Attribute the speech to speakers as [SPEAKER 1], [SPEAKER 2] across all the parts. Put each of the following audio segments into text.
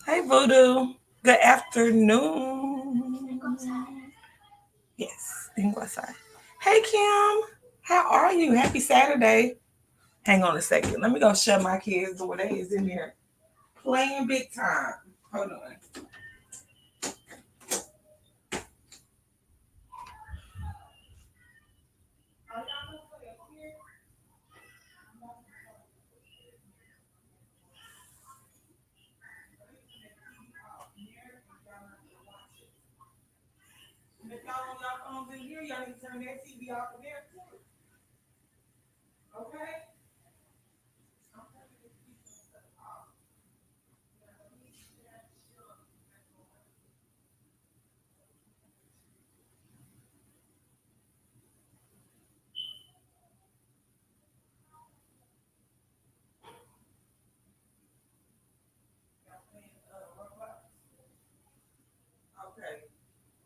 [SPEAKER 1] Hey, Voodoo. Good afternoon. Yes, you can go outside. Hey, Kim. How are you? Happy Saturday. Hang on a second. Let me go shut my kids' door. They is in there playing big time. Hold on. And if y'all on your phones in here, y'all need to turn that TV off of there too. Okay? Okay.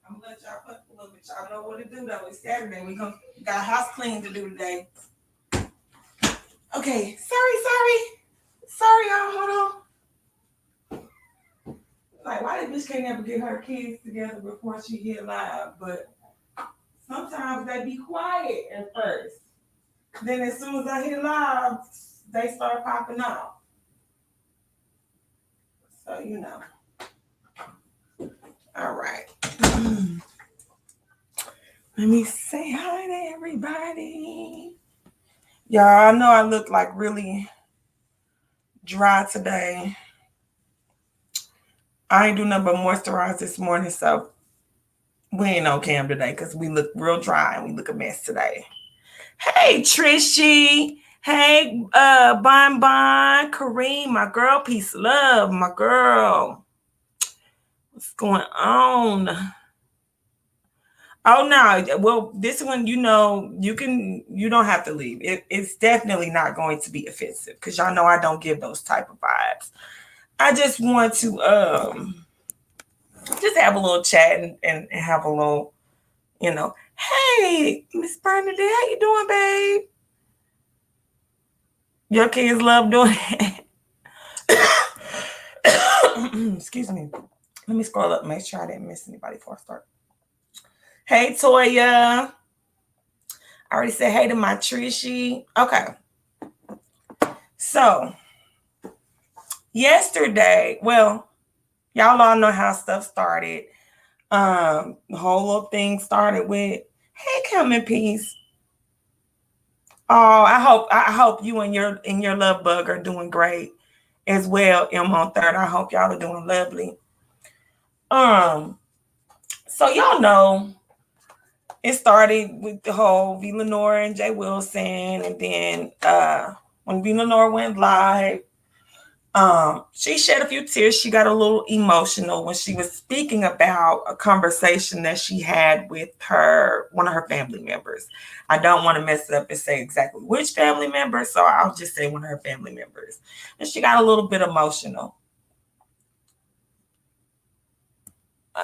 [SPEAKER 1] I'm gonna let y'all put a little bit. Y'all know what to do though. It's Saturday. We gonna got house cleaning to do today. Okay. Sorry, y'all. Hold on. Like, why this bitch can't never get her kids together before she get live? But sometimes they be quiet at first. Then as soon as I hit live, they start popping off. So you know. All right. Let me say hi to everybody. Y'all, I know I look like really dry today. I ain't do nothing but moisturize this morning, so we ain't on cam today because we look real dry and we look a mess today. Hey, Trishy. Hey, Bon, Kareem, my girl, peace, love, my girl. What's going on? Oh no, well, this one, you don't have to leave. It's definitely not going to be offensive because y'all know I don't give those type of vibes. I just want to just have a little chat and have a little, hey, Miss Bernadette, how you doing, babe? Your kids love doing it. Excuse me. Let me scroll up, make sure I didn't miss anybody before I start. Hey, Toya. I already said hey to my Trishy. Okay. So, yesterday, well, y'all all know how stuff started. The whole little thing started with, hey, come in peace. Oh, I hope you and your love bug are doing great as well, M on third. I hope y'all are doing lovely. Um, so y'all know it started with the whole V Lenore and Jay Wilson, and then when V Lenore went live, she shed a few tears. She got a little emotional when she was speaking about a conversation that she had with one of her family members. I don't want to mess it up and say exactly which family member, so I'll just say one of her family members. And she got a little bit emotional.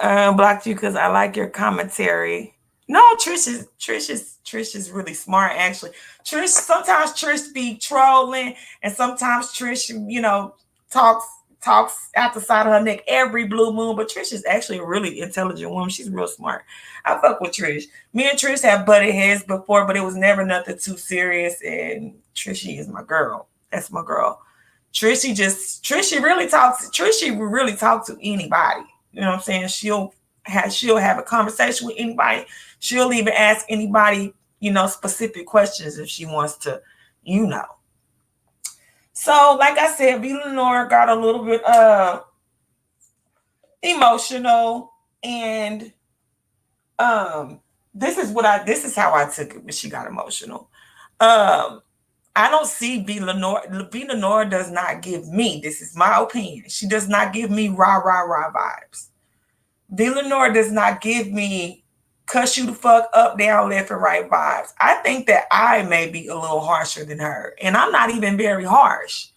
[SPEAKER 1] Blocked you because I like your commentary. No, Trish is really smart actually. Sometimes Trish be trolling, and sometimes Trish, talks out the side of her neck every blue moon. But Trish is actually a really intelligent woman. She's real smart. I fuck with Trish. Me and Trish have butted heads before, but it was never nothing too serious. And Trishy is my girl. That's my girl. Trishy really talk to anybody. You know what I'm saying? She'll have a conversation with anybody. She'll even ask anybody, specific questions if she wants to, you know. So, like I said, V Lenore got a little bit emotional, and um this is how I took it when she got emotional. Um I don't see V Lenore. V Lenore does not give me, this is my opinion, she does not give me rah rah rah vibes. V Lenore does not give me cuss you the fuck up, down, left, and right vibes. I think that I may be a little harsher than her, and I'm not even very harsh.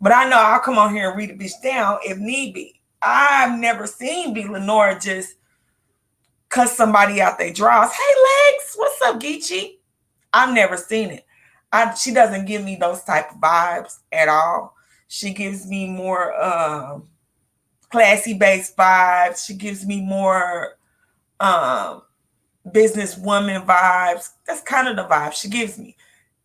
[SPEAKER 1] But I know I'll come on here and read a bitch down if need be. I've never seen V Lenore just cuss somebody out they draws. Hey Lex, what's up, Geechee? I've never seen it. She doesn't give me those type of vibes at all. She gives me more classy based vibes. She gives me more businesswoman vibes. That's kind of the vibe she gives me.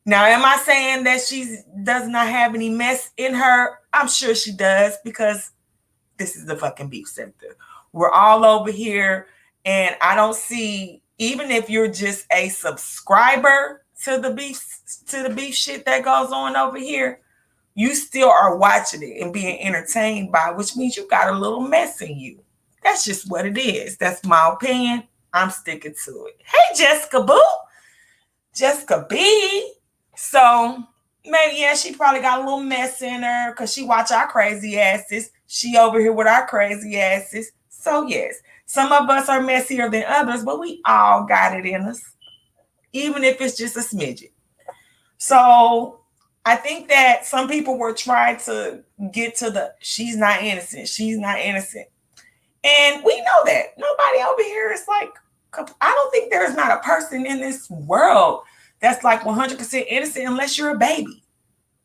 [SPEAKER 1] Now, am I saying that she does not have any mess in her? I'm sure she does, because this is the fucking beef sector. We're all over here, and I don't see, even if you're just a subscriber to the beef shit that goes on over here, you still are watching it and being entertained by, which means you got a little mess in you. That's just what it is. That's my opinion. I'm sticking to it. Hey, Jessica Boo. Jessica B. So maybe, yeah, she probably got a little mess in her because she watch our crazy asses. She over here with our crazy asses. So yes, some of us are messier than others, but we all got it in us, even if it's just a smidget. So I think that some people were trying to get to the she's not innocent, she's not innocent. And we know that. Nobody over here is like, I don't think there's not a person in this world that's like 100% innocent unless you're a baby.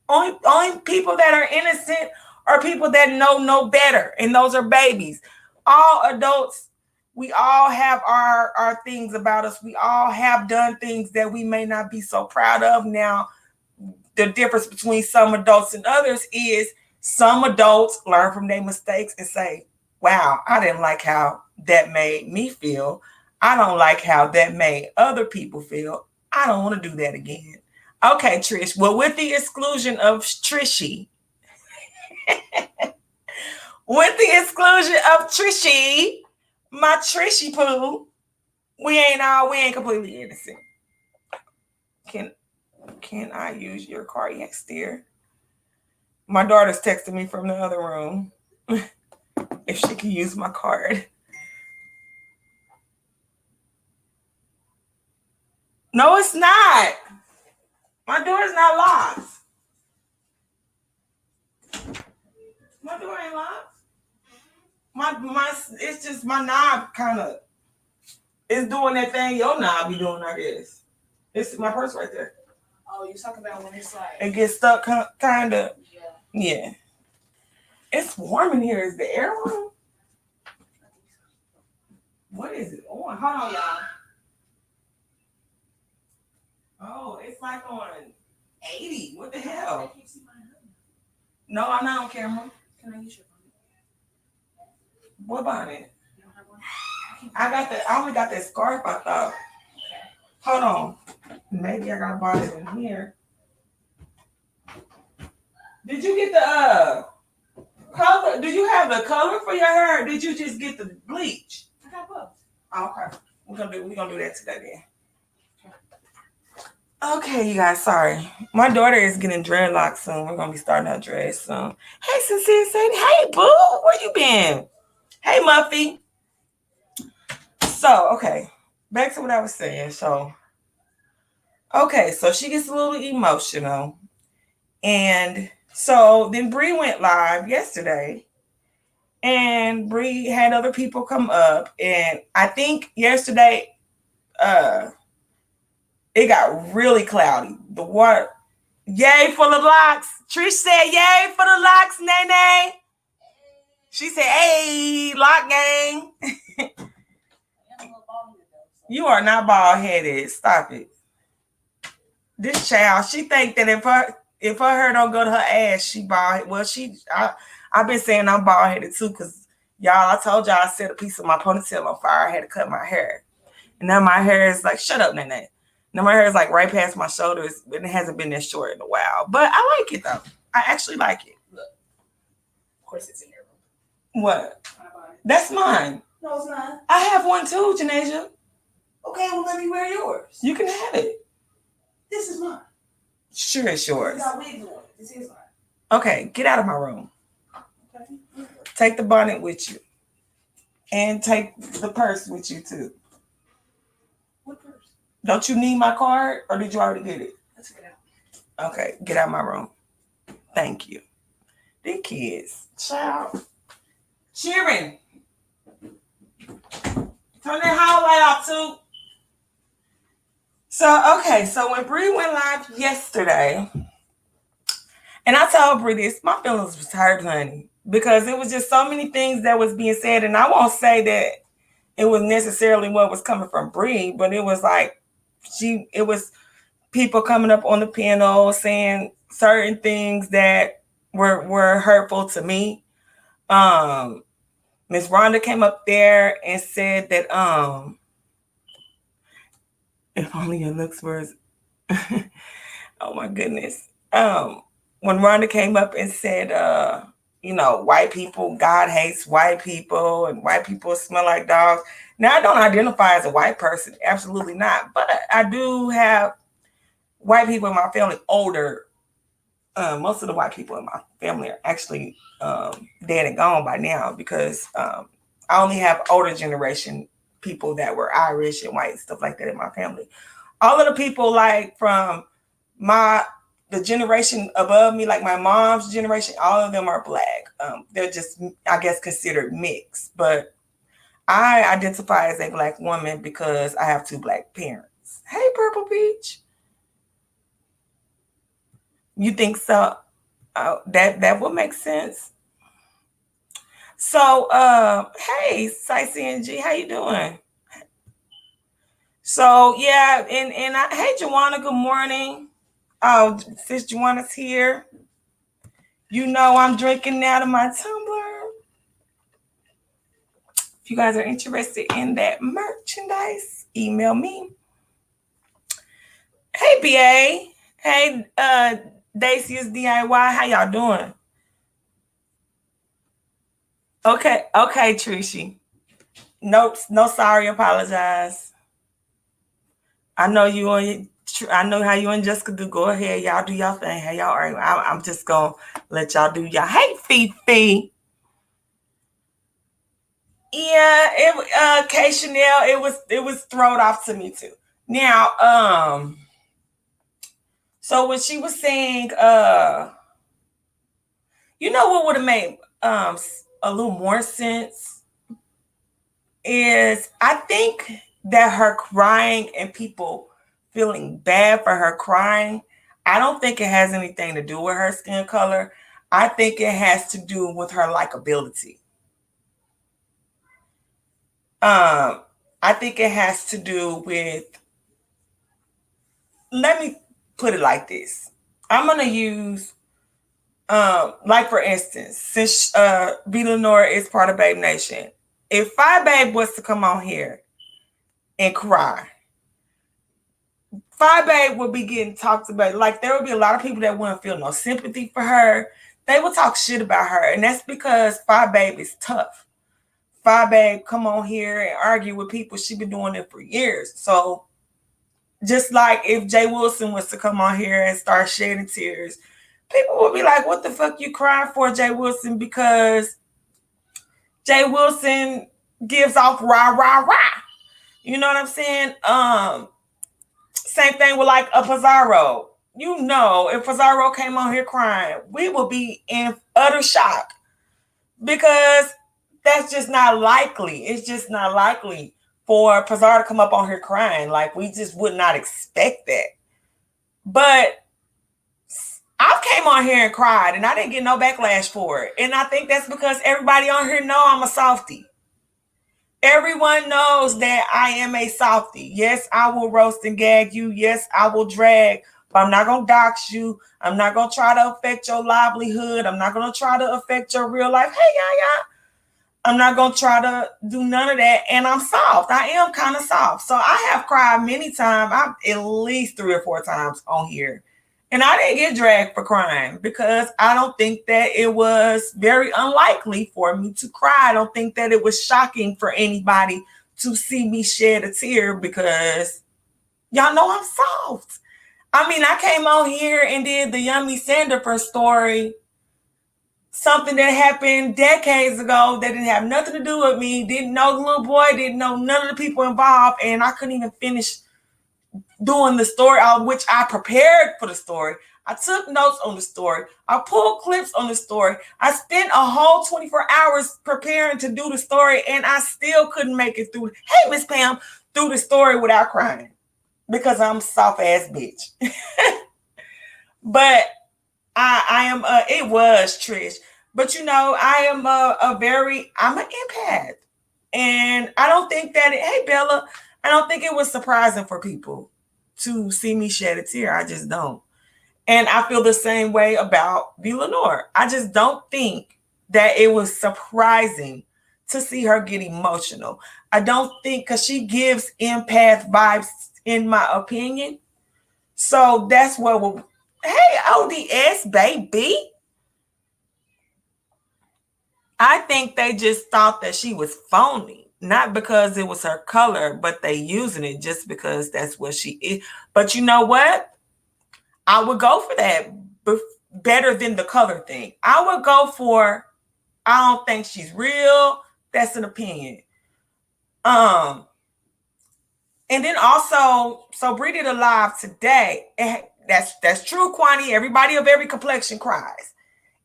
[SPEAKER 1] Only people that are innocent are people that know no better, and those are babies. All adults, we all have our things about us. We all have done things that we may not be so proud of. Now, the difference between some adults and others is some adults learn from their mistakes and say, wow, I didn't like how that made me feel. I don't like how that made other people feel. I don't want to do that again. Okay, Trish. Well, with the exclusion of Trishy, my Trishy poo, we ain't completely innocent. Can I use your car? Yes, dear. My daughter's texting me from the other room if she can use my card. No, it's not. My door's not locked. My door ain't locked. My it's just my knob kind of is doing that thing your knob be doing, I guess. It's my purse right there.
[SPEAKER 2] Oh, you talking about when it's like
[SPEAKER 1] it gets stuck kind of. Yeah. It's warm in here. Is the air on? What is it on? Hold on, y'all. Oh, it's like on 80. What the hell? No, I'm not on camera.
[SPEAKER 2] Can I use your phone?
[SPEAKER 1] What bonnet? You don't have one? I only got that scarf, I thought. Hold on. Maybe I got a bonnet in here. Did you get the color? Do you have the color for your hair? Or did you just get the bleach?
[SPEAKER 2] I got both.
[SPEAKER 1] Oh, okay. We're gonna do that today then. Okay, you guys, sorry. My daughter is getting dreadlocks soon. We're gonna be starting our dreads soon. Hey, Sincere Sadie. Hey, boo, where you been? Hey, Muffy. So, okay, back to what I was saying. So, okay, so she gets a little emotional. And so then Bree went live yesterday. And Bree had other people come up. And I think yesterday, it got really cloudy. The water, yay for the locks. Trish said, yay for the locks, Nene. She said, hey, lock gang. You are not bald headed. Stop it. This child, she think that if her hair don't go to her ass, she bald. Well, I've been saying I'm bald headed too, because y'all, I told y'all I set a piece of my ponytail on fire. I had to cut my hair. And now my hair is like, shut up, Nene. Now my hair is like right past my shoulders, and it hasn't been this short in a while. But I like it though. I actually like it.
[SPEAKER 2] Look. Of course it's in your
[SPEAKER 1] room. What? That's mine.
[SPEAKER 2] No, it's not.
[SPEAKER 1] I have one too, Janasia.
[SPEAKER 2] Okay, well let me wear yours.
[SPEAKER 1] You can have it.
[SPEAKER 2] This is mine.
[SPEAKER 1] Sure, it's yours.
[SPEAKER 2] Got wigs on. This is mine.
[SPEAKER 1] Okay, get out of my room. Okay. Take the bonnet with you. And take the purse with you too.
[SPEAKER 2] What purse?
[SPEAKER 1] Don't you need my card, or did you already get it?
[SPEAKER 2] Let's get out.
[SPEAKER 1] Okay, get out of my room. Thank you. These kids. Child. Sheeran. Turn that highlight off too. So, okay, so when Bree went live yesterday, and I told Bree this, my feelings was hurt, honey. because it was just so many things that was being said, and I won't say that it was necessarily what was coming from Bree, but it was like it was people coming up on the panel saying certain things that were hurtful to me. Miss Rhonda came up there and said that if only your looks were oh my goodness. When Rhonda came up and said white people, God hates white people and white people smell like dogs. Now I don't identify as a white person, absolutely not. But I do have white people in my family older. Most of the white people in my family are actually dead and gone by now because I only have older generation people that were Irish and white and stuff like that in my family. All of the people like from my the generation above me, like my mom's generation, all of them are black. They're just, I guess, considered mixed. But I identify as a black woman because I have two black parents. Hey, Purple Peach. You think so? That would make sense. So, hey, Sightseeing G, how you doing? So yeah, hey, Joanna, good morning. Oh, since Joanna's here, you know I'm drinking out of my tumbler. If you guys are interested in that merchandise, email me. Hey, BA. Hey, Dacius DIY. How y'all doing? Okay, Trishy. Nope, no sorry, apologize. I know you and I know how you and Jessica do. Go ahead, y'all do y'all thing. Hey, y'all are. I'm just gonna let y'all do y'all. Hey, Fifi. Yeah, K Chanel. It was thrown off to me too. Now, so when she was saying, you know what would have made a little more sense is I think that her crying and people feeling bad for her crying, I don't think it has anything to do with her skin color. I think it has to do with her likability. Um, I think it has to do with, let me put it like this. I'm gonna use like for instance, since B Lenore is part of Babe Nation, if Five Babe was to come on here and cry, Five Babe would be getting talked about. Like there would be a lot of people that wouldn't feel no sympathy for her. They would talk shit about her, and that's because Five Babe is tough. Five Babe come on here and argue with people. She been doing it for years. So just like if Jay Wilson was to come on here and start shedding tears, people would be like, "What the fuck you crying for, Jay Wilson?" Because Jay Wilson gives off rah rah rah. You know what I'm saying? Same thing with like a Pizarro. You know, if Pizarro came on here crying, we would be in utter shock because that's just not likely. It's just not likely for Pizarro to come up on here crying. Like we just would not expect that. But I came on here and cried and I didn't get no backlash for it. And I think that's because everybody on here know I'm a softie. Everyone knows that I am a softie. Yes, I will roast and gag you. Yes, I will drag, but I'm not going to dox you. I'm not going to try to affect your livelihood. I'm not going to try to affect your real life. Hey, yeah. I'm not going to try to do none of that. And I'm soft. I am kind of soft. So I have cried many times. I'm at least 3 or 4 times on here. And I didn't get dragged for crying because I don't think that it was very unlikely for me to cry. I don't think that it was shocking for anybody to see me shed a tear because y'all know I'm soft. I mean, I came on here and did the Yummy Sandifer story, something that happened decades ago that didn't have nothing to do with me, didn't know the little boy, didn't know none of the people involved, and I couldn't even finish doing the story, which I prepared for the story. I took notes on the story. I pulled clips on the story. I spent a whole 24 hours preparing to do the story, and I still couldn't make it through. Hey, Miss Pam, through the story without crying because I'm a soft ass bitch. But I am. It was Trish. But I am I'm an empath. And I don't think that hey Bella, I don't think it was surprising for people to see me shed a tear. I just don't. And I feel the same way about B. Lenore. I just don't think that it was surprising to see her get emotional. I don't think because she gives empath vibes, in my opinion. So that's what will. Hey, ODS baby. I think they just thought that she was phony, not because it was her color, but they using it just because that's what she is. But you know what? I would go for that better than the color thing. I would go for I don't think she's real. That's an opinion. Um, and then also, so Bree did a live today. That's true, Kwani. Everybody of every complexion cries.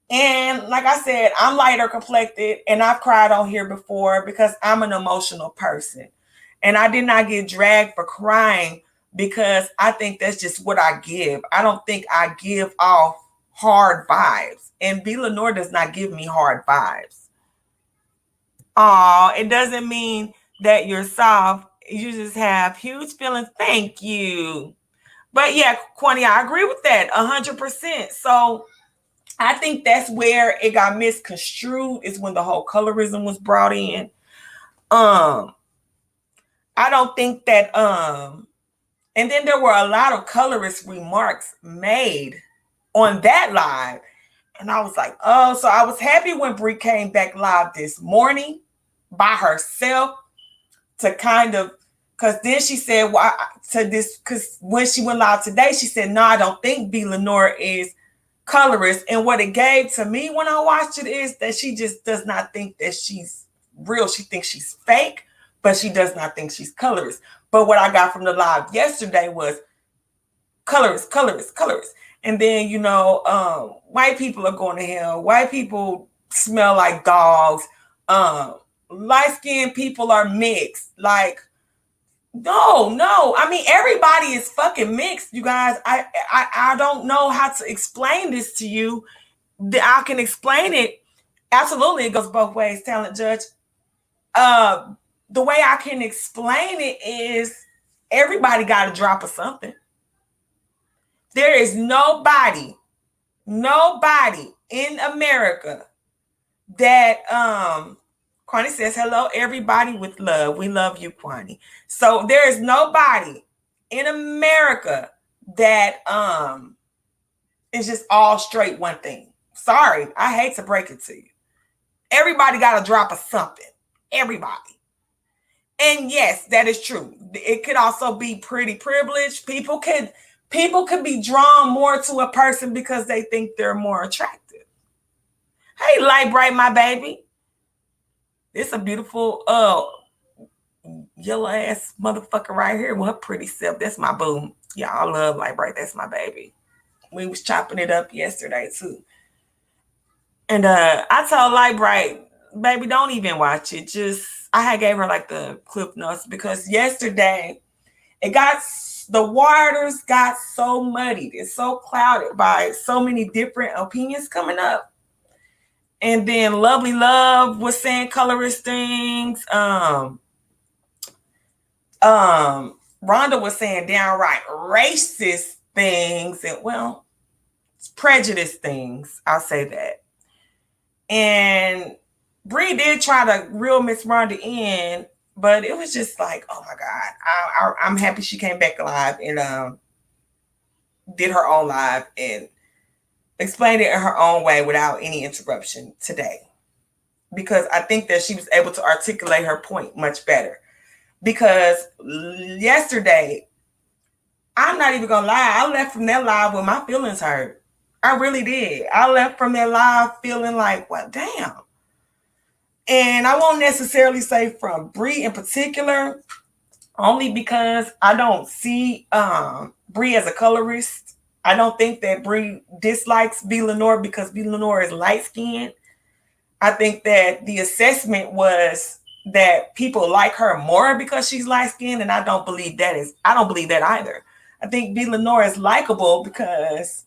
[SPEAKER 1] And like I said, I'm lighter complected and I've cried on here before because I'm an emotional person. And I did not get dragged for crying because I think that's just what I give. I don't think I give off hard vibes. And B. Lenore does not give me hard vibes. Oh, it doesn't mean that you're soft. You just have huge feelings. Thank you. But yeah, Kwani, I agree with that 100%. So I think that's where it got misconstrued is when the whole colorism was brought in. Um, I don't think that and then there were a lot of colorist remarks made on that live. And I was like, oh, so I was happy when Brie came back live this morning by herself to kind of because then she said, well, to this, because when she went live today, she said, no, I don't think B. Lenore is colorist. And what it gave to me when I watched it is that she just does not think that she's real. She thinks she's fake, but she does not think she's colorist. But what I got from the live yesterday was colorist, colorist, colorist. And then, white people are going to hell. White people smell like dogs. Light skinned people are mixed. Like, no, no. I mean, everybody is fucking mixed, you guys. I don't know how to explain this to you. I can explain it. Absolutely, it goes both ways, talent judge. Uh, the way I can explain it is everybody got a drop of something. There is nobody in America that Kwani says, hello, everybody with love. We love you, Kwani. So there is nobody in America that is just all straight one thing. Sorry, I hate to break it to you. Everybody got a drop of something. Everybody. And yes, that is true. It could also be pretty privileged. People could be drawn more to a person because they think they're more attractive. Hey, Light Bright, my baby. It's a beautiful yellow ass motherfucker right here with her pretty self. That's my boo. Yeah, I love Light Bright. That's my baby. We was chopping it up yesterday too. And I told Light Bright, baby, don't even watch it. Just I had gave her like the clip notes because yesterday the waters got so muddied. It's so clouded by so many different opinions coming up. And then Lovely Love was saying colorist things. Rhonda was saying downright racist things and prejudice things. I'll say that. And Bree did try to reel Miss Rhonda in, but it was just like, oh my God. I'm happy she came back live and did her own live and explained it in her own way without any interruption today. Because I think that she was able to articulate her point much better. Because yesterday, I'm not even gonna lie, I left from that live with my feelings hurt. I really did. I left from that live feeling like, well, damn. And I won't necessarily say from Bree in particular, only because I don't see Bree as a colorist. I don't think that Bree dislikes B. Lenore because B. Lenore is light skinned. I think that the assessment was that people like her more because she's light skinned, and I don't believe that either. I think B. Lenore is likable because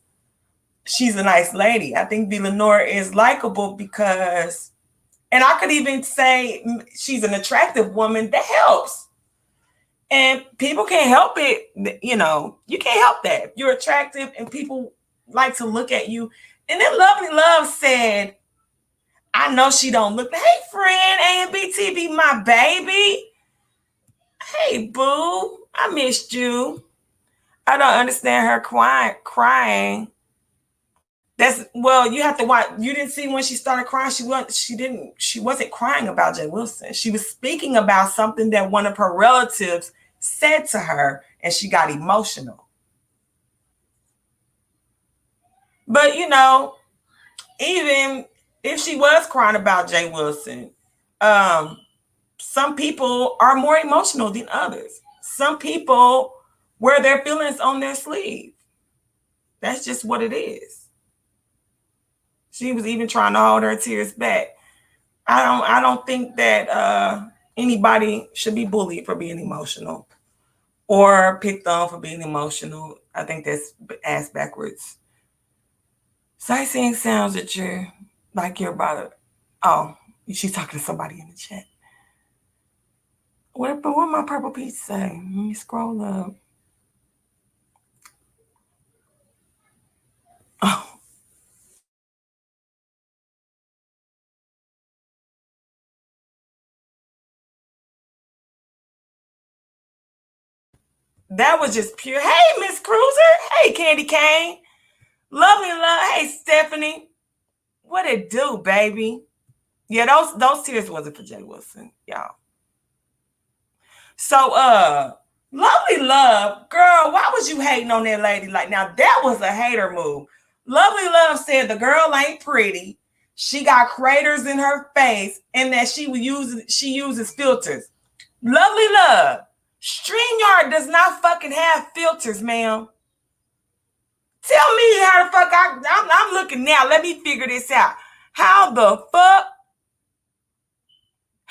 [SPEAKER 1] she's a nice lady. I think B. Lenore is likable because, and I could even say she's an attractive woman that helps. And people can't help it. You know, you can't help that. If you're attractive and people like to look at you. And then Lovely Love said, I know she don't look. Hey, friend, AMBTB, my baby. Hey, boo. I missed you. I don't understand her crying. That's well, you have to watch. You didn't see when she started crying. She wasn't crying about Jay Wilson. She was speaking about something that one of her relatives said to her, and she got emotional. But you know, even if she was crying about Jay Wilson, um, some people are more emotional than others. Some people wear their feelings on their sleeve. That's just what it is. She was even trying to hold her tears back. I don't think that anybody should be bullied for being emotional or picked on for being emotional. I think that's ass backwards. Sightseeing sounds that you're like you're about to. Oh, she's talking to somebody in the chat. What my purple piece say? Let me scroll up. Oh, that was just pure. Hey, Miss Cruiser. Hey, Candy Cane. Lovely love. Hey, Stephanie. What it do, baby? Yeah, those tears wasn't for Jay Wilson, y'all. So, Lovely Love, girl, why was you hating on that lady? Like, now that was a hater move. Lovely Love said the girl ain't pretty. She got craters in her face, and that she uses filters. Lovely Love, StreamYard does not fucking have filters, ma'am. Tell me how the fuck I'm looking now. Let me figure this out. How the fuck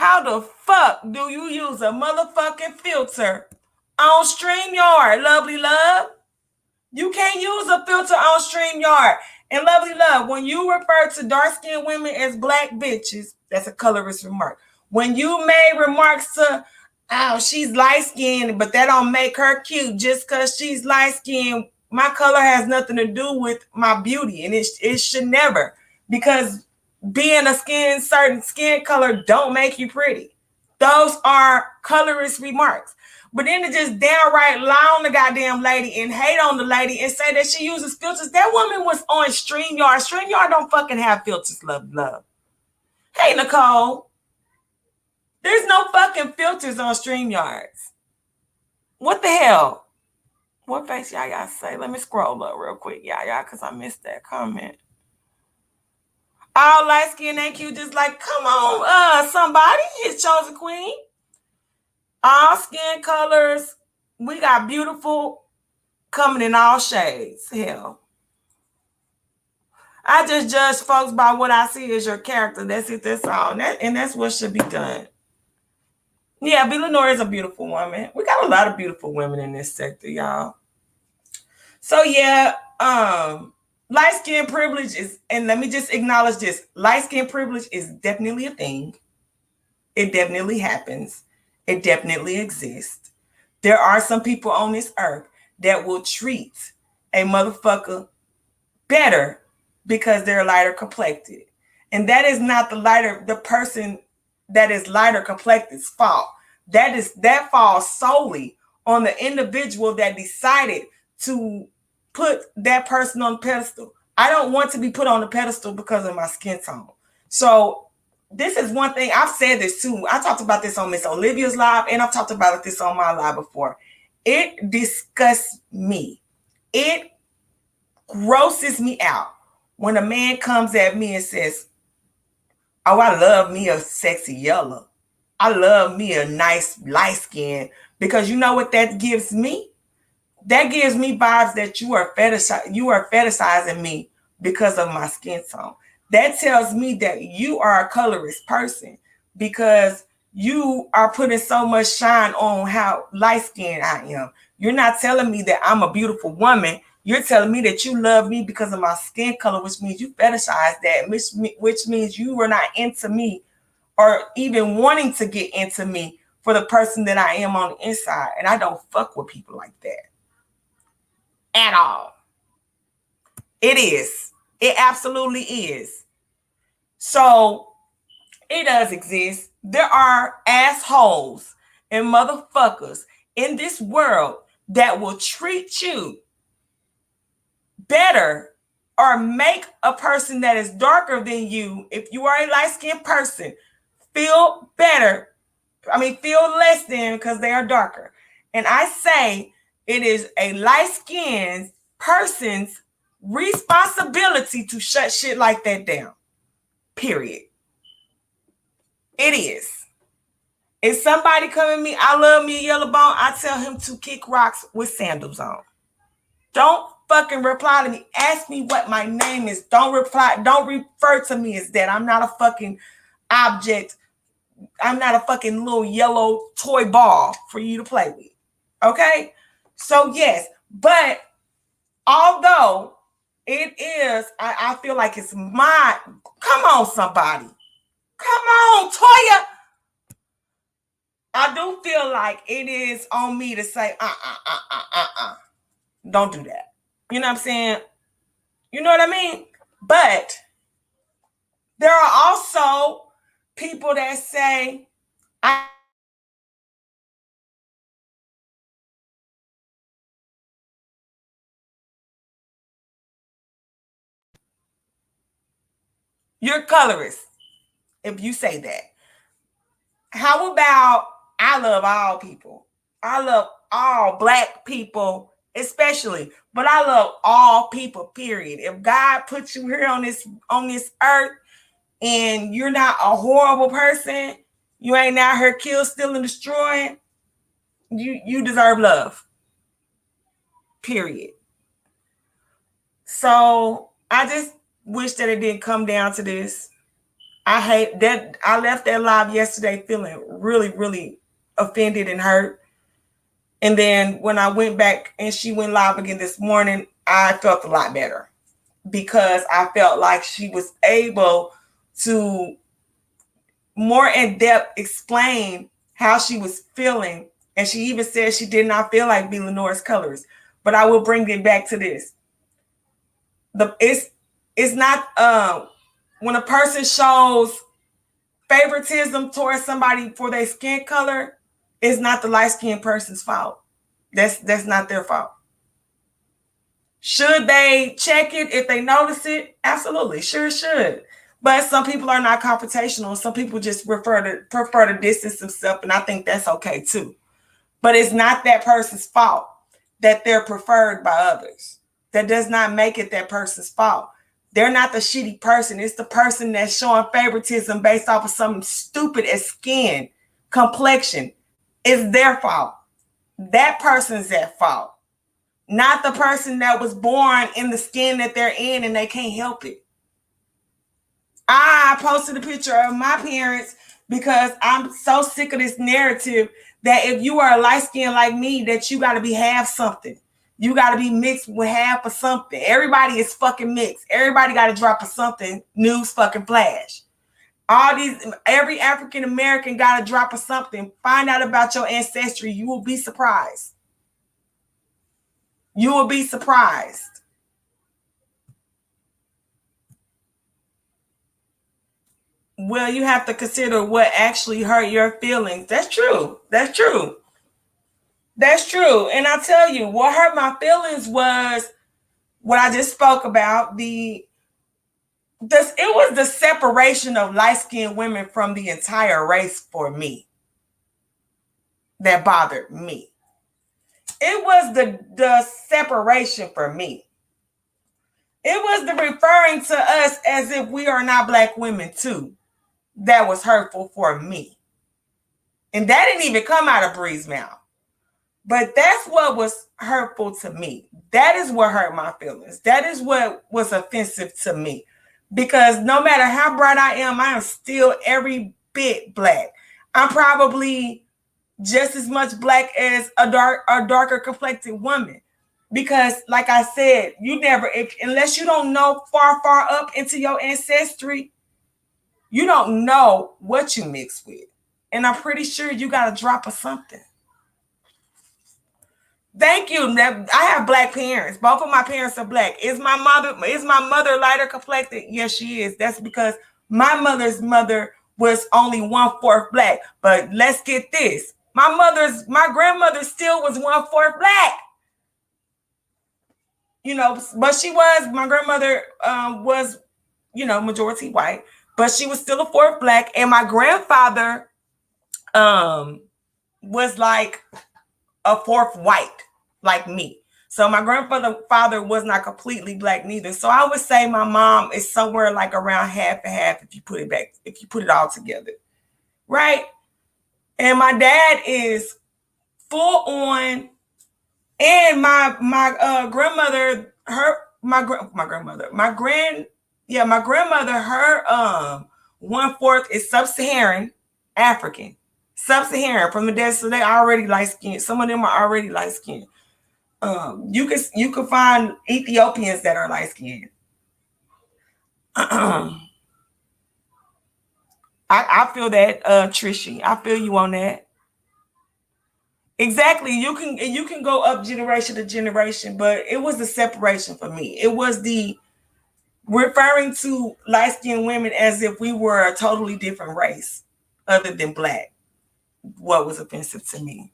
[SPEAKER 1] How the fuck do you use a motherfucking filter on StreamYard, Lovely Love? You can't use a filter on StreamYard. And Lovely Love, when you refer to dark-skinned women as black bitches, that's a colorist remark. When you made remarks to, oh, she's light-skinned, but that don't make her cute just because she's light-skinned, my color has nothing to do with my beauty, and it should never. Because being a certain skin color don't make you pretty. Those are colorist remarks. But then to just downright lie on the goddamn lady and hate on the lady and say that she uses filters. That woman was on StreamYard. StreamYard don't fucking have filters, love. Hey, Nicole. There's no fucking filters on StreamYards. What the hell? What face y'all say? Let me scroll up real quick, y'all, because I missed that comment. All light skin ain't cute, just like, come on, somebody, his chosen queen. All skin colors. We got beautiful coming in all shades. Hell. I just judge folks by what I see as your character. That's it, that's all. And that's what should be done. Yeah, B. Lenore is a beautiful woman. We got a lot of beautiful women in this sector, y'all. So yeah, light skin privilege is, and let me just acknowledge this, light skin privilege is definitely a thing. It definitely happens. It definitely exists. There are some people on this earth that will treat a motherfucker better because they're lighter complected. And that is not the person that is lighter complected's fault. That falls solely on the individual that decided to put that person on the pedestal. I don't want to be put on the pedestal because of my skin tone. So this is one thing, I've said this too. I talked about this on Miss Olivia's live, and I've talked about this on my live before. It disgusts me. It grosses me out when a man comes at me and says, oh, I love me a sexy yellow. I love me a nice light skin. Because you know what that gives me? That gives me vibes that you are fetishizing me because of my skin tone. That tells me that you are a colorist person because you are putting so much shine on how light skinned I am. You're not telling me that I'm a beautiful woman You're telling me that you love me because of my skin color, which means you fetishize that, which means you were not into me or even wanting to get into me for the person that I am on the inside. And I don't fuck with people like that at all. It is. It absolutely is. So it does exist. There are assholes and motherfuckers in this world that will treat you better or make a person that is darker than you, if you are a light-skinned person, feel better. I mean, feel less than because they are darker. And I say it is a light-skinned person's responsibility to shut shit like that down. Period. It is. If somebody come at me, I love me a yellow bone, I tell him to kick rocks with sandals on. Don't fucking reply to me. Ask me what my name is. Don't reply. Don't refer to me as that. I'm not a fucking object. I'm not a fucking little yellow toy ball for you to play with. Okay? So yes, but although it is, I feel like it's my, come on somebody. Come on, Toya. I do feel like it is on me to say, don't do that. You know what I'm saying? You know what I mean? But there are also people that say, I you're colorist if you say that. How about I love all people? I love all black people, especially, but I love all people, period. If God put you here on this earth and you're not a horrible person, you ain't out here kill, stealing, destroying, you deserve love. Period. So I just wish that it didn't come down to this. I hate that I left that live yesterday feeling really, really offended and hurt. And then when I went back and she went live again this morning, I felt a lot better because I felt like she was able to more in depth explain how she was feeling. And she even said she did not feel like B. Lenore's colors. But I will bring it back to this. It's not when a person shows favoritism towards somebody for their skin color, it's not the light-skinned person's fault. That's not their fault. Should they check it if they notice it? Absolutely, sure should. But some people are not confrontational. Some people just prefer to distance themselves, and I think that's okay too. But it's not that person's fault that they're preferred by others. That does not make it that person's fault. They're not the shitty person. It's the person that's showing favoritism based off of something stupid as skin, complexion. It's their fault. That person's at fault. Not the person that was born in the skin that they're in and they can't help it. I posted a picture of my parents because I'm so sick of this narrative that if you are a light skin like me, that you got to be half something. You got to be mixed with half of something. Everybody is fucking mixed. Everybody got to drop of something. News fucking flash. Every African American got to drop of something. Find out about your ancestry. You will be surprised. You will be surprised. Well, you have to consider what actually hurt your feelings. That's true. That's true. That's true. And I tell you, what hurt my feelings was what I just spoke about. It was the separation of light-skinned women from the entire race for me that bothered me. It was the separation for me. It was the referring to us as if we are not black women too. That was hurtful for me. And that didn't even come out of Bree's mouth. But that's what was hurtful to me. That is what hurt my feelings. That is what was offensive to me. Because no matter how bright I am still every bit black. I'm probably just as much black as a darker complected woman. because like I said, you never, if unless you don't know far up into your ancestry, you don't know what you mix with. And I'm pretty sure you got a drop of something. Thank you. I have black parents. Both of my parents are black. Is my mother lighter complected? Yes, she is. That's because my mother's mother was only 1/4 black. But let's get this. My grandmother still was 1/4 black. But my grandmother was, majority white, but she was still a fourth black. And my grandfather um was like a fourth white, like me. So my grandfather was not completely black neither. So I would say my mom is somewhere like around half and half if you put it all together. Right? And my dad is full on. And my grandmother, my grandmother, my grandmother, her 1/4 is sub-Saharan African. Sub-Saharan from the desert, so they already light skinned. Some of them are already light skinned. You could find Ethiopians that are light skinned. I feel that, Trishy. I feel you on that. Exactly. You can go up generation to generation, but it was the separation for me. It was the referring to light skinned women as if we were a totally different race other than black. What was offensive to me.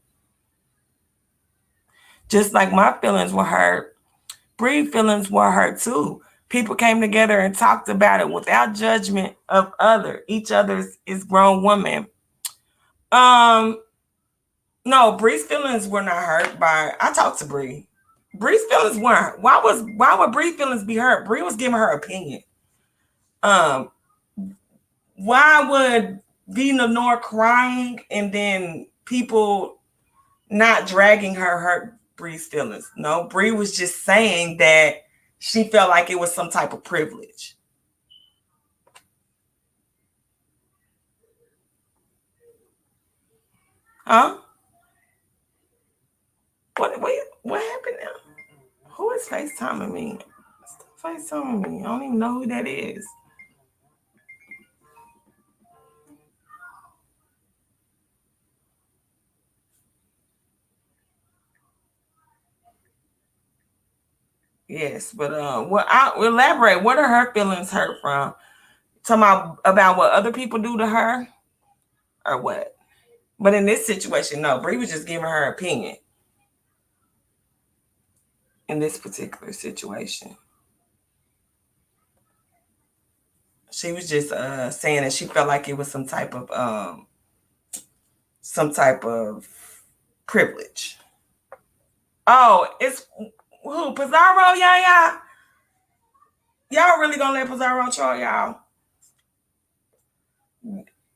[SPEAKER 1] Just like my feelings were hurt, Bree feelings were hurt too. People came together and talked about it without judgment of each other's is grown woman. Um, no, Bree's feelings were not hurt by. I talked to Bree. Bree's feelings weren't. Why would Bree's feelings be hurt? Bree was giving her opinion. Um, why would be Lenore crying and then people not dragging her hurt Bree's feelings? No, Bree was just saying that she felt like it was some type of privilege. Huh? What happened now? Who is FaceTiming me? Stop FaceTiming me. I don't even know who that is. Yes, but I'll elaborate. What are her feelings hurt from? Talking about what other people do to her, or what? But in this situation, no. Bree was just giving her opinion in this particular situation. She was just saying that she felt like it was some type of privilege. Oh, it's who? Pizarro, yeah. Y'all really gonna let Pizarro troll y'all?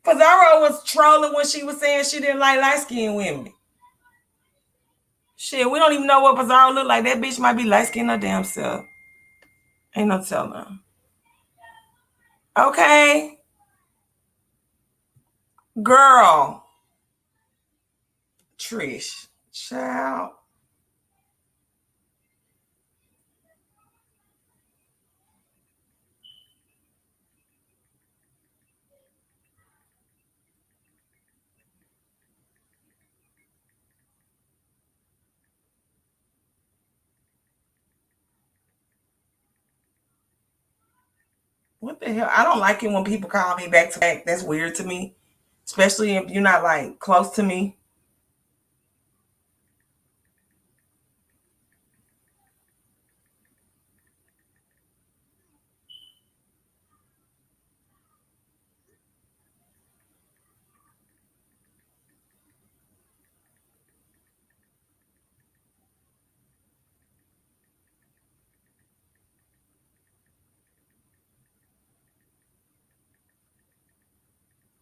[SPEAKER 1] Pizarro was trolling when she was saying she didn't like light skinned women. Shit, we don't even know what Pizarro look like. That bitch might be light skinned her damn self. Ain't no telling. Okay, girl, Trish, child. What the hell? I don't like it when people call me back to back. That's weird to me, especially if you're not like close to me.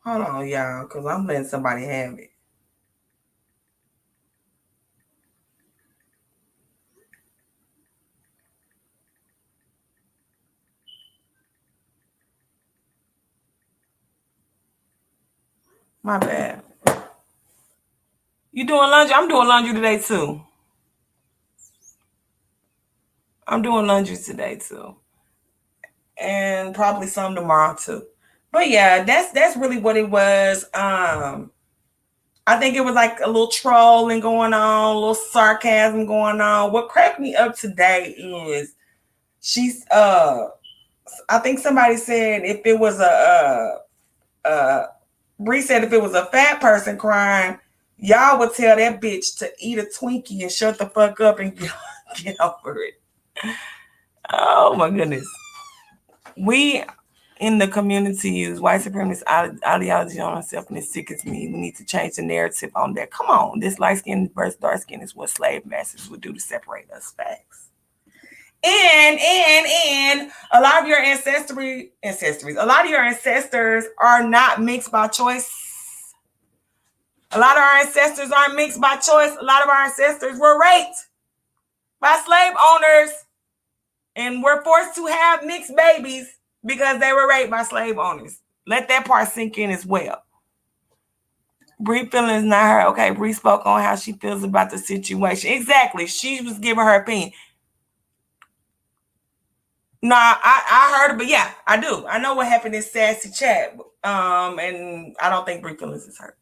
[SPEAKER 1] Hold on, y'all, because I'm letting somebody have it. My bad. You doing laundry? I'm doing laundry today too. I'm doing laundry today too, and probably some tomorrow too. But yeah, that's really what it was. I think it was like a little trolling going on, a little sarcasm going on. What cracked me up today is she's I think somebody said if it was Bree said if it was a fat person crying, y'all would tell that bitch to eat a Twinkie and shut the fuck up and get over it. Oh my goodness. We in the community use white supremacist ideology on ourselves, and it sickens me. We need to change the narrative on that. Come on, this light skin versus dark skin is what slave masters would do to separate us. Facts. And a lot of your a lot of your ancestors are not mixed by choice. A lot of our ancestors aren't mixed by choice. A lot of our ancestors were raped by slave owners and were forced to have mixed babies because they were raped by slave owners. Let that part sink in as well. Bree feelings not her. Okay, Bree spoke on how she feels about the situation. Exactly. She was giving her opinion. No, I heard it, but yeah, I do. I know what happened in Sassy Chat. And I don't think Bree feelings is hurt.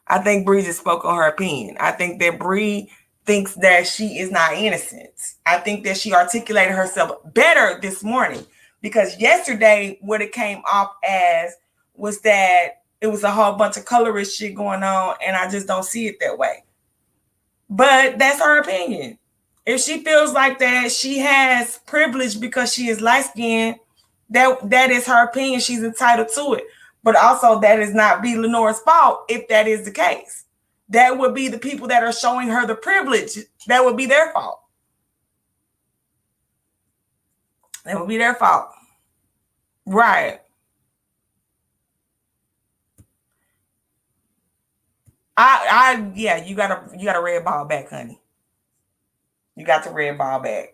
[SPEAKER 1] I think Bree just spoke on her opinion. I think that Bree thinks that she is not innocent. I think that she articulated herself better this morning because yesterday what it came off as was that it was a whole bunch of colorist shit going on, and I just don't see it that way. But that's her opinion. If she feels like that she has privilege because she is light skinned, that is her opinion. She's entitled to it. But also that is not B. Lenore's fault if that is the case. That would be the people that are showing her the privilege. That would be their fault. That would be their fault. Right. Yeah, you got a red ball back, honey. You got the red ball back.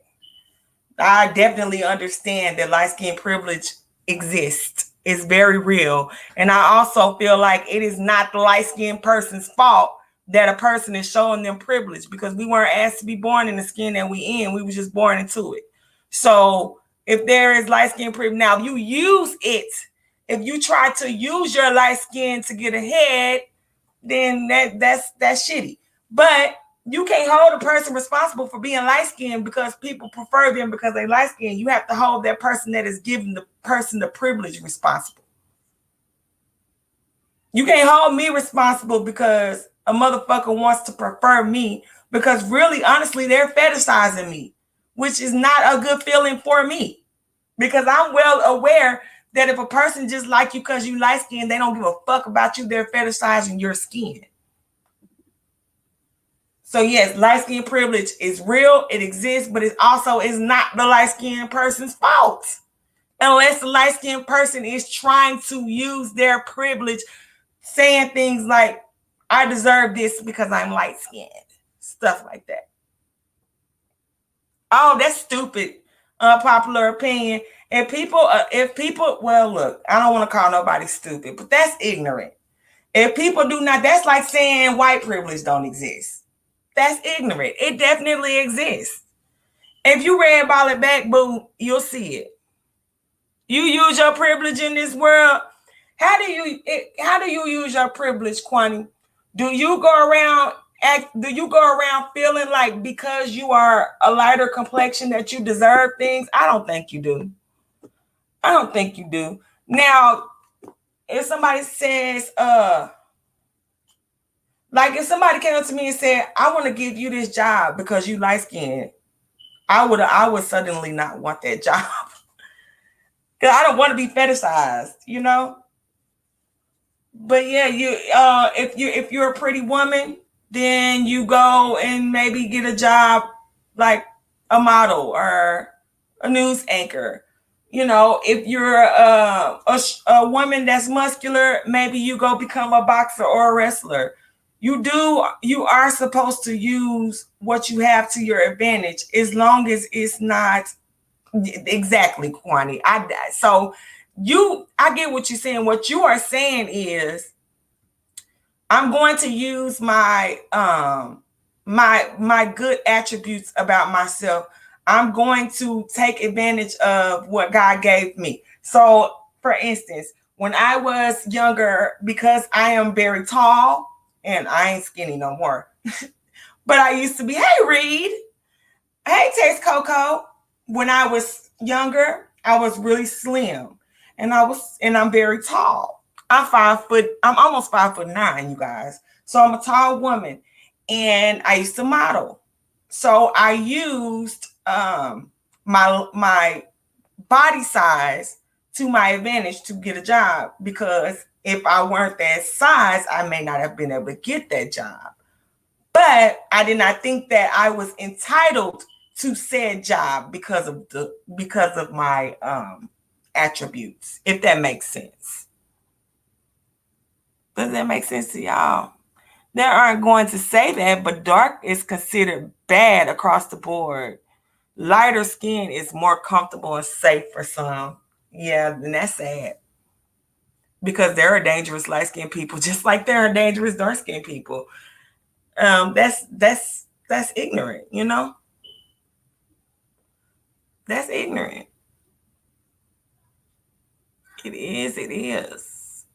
[SPEAKER 1] I definitely understand that light skin privilege exists. It's very real. And I also feel like it is not the light skinned person's fault that a person is showing them privilege because we weren't asked to be born in the skin that we in. We were just born into it. So if there is light skin privilege, now if you use it, if you try to use your light skin to get ahead, then that's shitty. But you can't hold a person responsible for being light skinned because people prefer them because they light skinned. You have to hold that person that is giving the person the privilege responsible. You can't hold me responsible because a motherfucker wants to prefer me because really, honestly, they're fetishizing me, which is not a good feeling for me because I'm well aware that if a person just like you because you light skinned, they don't give a fuck about you. They're fetishizing your skin. So yes, light skin privilege is real. It exists, but it also is not the light skinned person's fault. Unless the light skinned person is trying to use their privilege, saying things like, I deserve this because I'm light skinned. Stuff like that. Oh, that's stupid. Unpopular opinion. If people, well, look, I don't want to call nobody stupid, but that's ignorant. If people do not, that's like saying white privilege don't exist. That's ignorant. It definitely exists. If you red ball it back, boo, you'll see it. You use your privilege in this world. How do you use your privilege, Kwani? Do you go around feeling like because you are a lighter complexion that you deserve things? I don't think you do. I don't think you do. Now, if somebody says, like if somebody came up to me and said, I want to give you this job because you light skinned, I would suddenly not want that job. Because I don't want to be fetishized, you know? But yeah, if you're a pretty woman, then you go and maybe get a job like a model or a news anchor. You know, if you're a woman that's muscular, maybe you go become a boxer or a wrestler. You are supposed to use what you have to your advantage as long as it's not exactly Kwani. I get what you're saying. What you are saying is I'm going to use my my good attributes about myself. I'm going to take advantage of what God gave me. So, for instance, when I was younger, because I am very tall and I ain't skinny no more, but I used to be, hey Reed, hey Taste Coco. When I was younger, I was really slim, and I'm very tall. I'm almost 5'9", you guys. So I'm a tall woman, and I used to model. So I used my body size to my advantage to get a job, because if I weren't that size, I may not have been able to get that job. But I did not think that I was entitled to said job because of my attributes, if that makes sense. Does that make sense to y'all? They aren't going to say that, but dark is considered bad across the board. Lighter skin is more comfortable and safe for some. Yeah, and that's sad. Because there are dangerous light skinned people, just like there are dangerous dark skinned people. That's ignorant, you know? That's ignorant. It is, it is.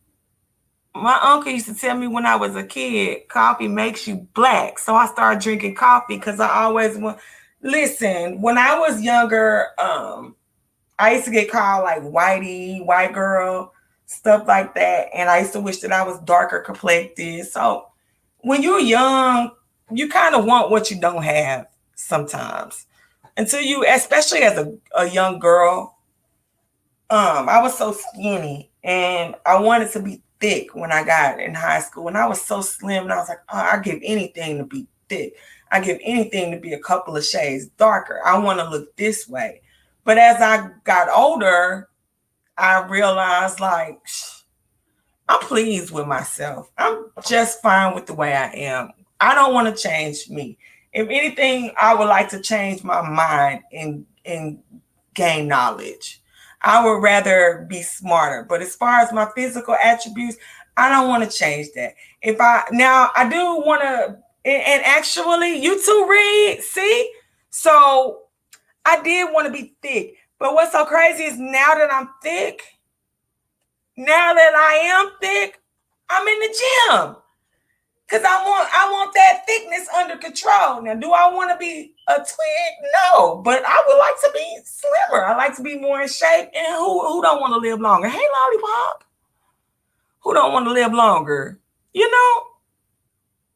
[SPEAKER 1] My uncle used to tell me when I was a kid, coffee makes you black. So I started drinking coffee because I always want. Listen, when I was younger, I used to get called like whitey, white girl, stuff like that. And I used to wish that I was darker complected. So when you're young, you kind of want what you don't have sometimes. Until you, especially as a young girl, I was so skinny and I wanted to be thick when I got in high school. And I was so slim and I was like, oh, I give anything to be thick. I give anything to be a couple of shades darker. I want to look this way. But as I got older, I realized like I'm pleased with myself. I'm just fine with the way I am. I don't want to change me. If anything, I would like to change my mind and gain knowledge. I would rather be smarter. But as far as my physical attributes, I don't want to change that. If I now I do want to, and actually you too, Reed. See, so I did want to be thick. But what's so crazy is now that I'm thick, now that I am thick, I'm in the gym. Cause I want that thickness under control. Now, do I want to be a twig? No, but I would like to be slimmer. I like to be more in shape. And who don't want to live longer? Hey, lollipop, who don't want to live longer? You know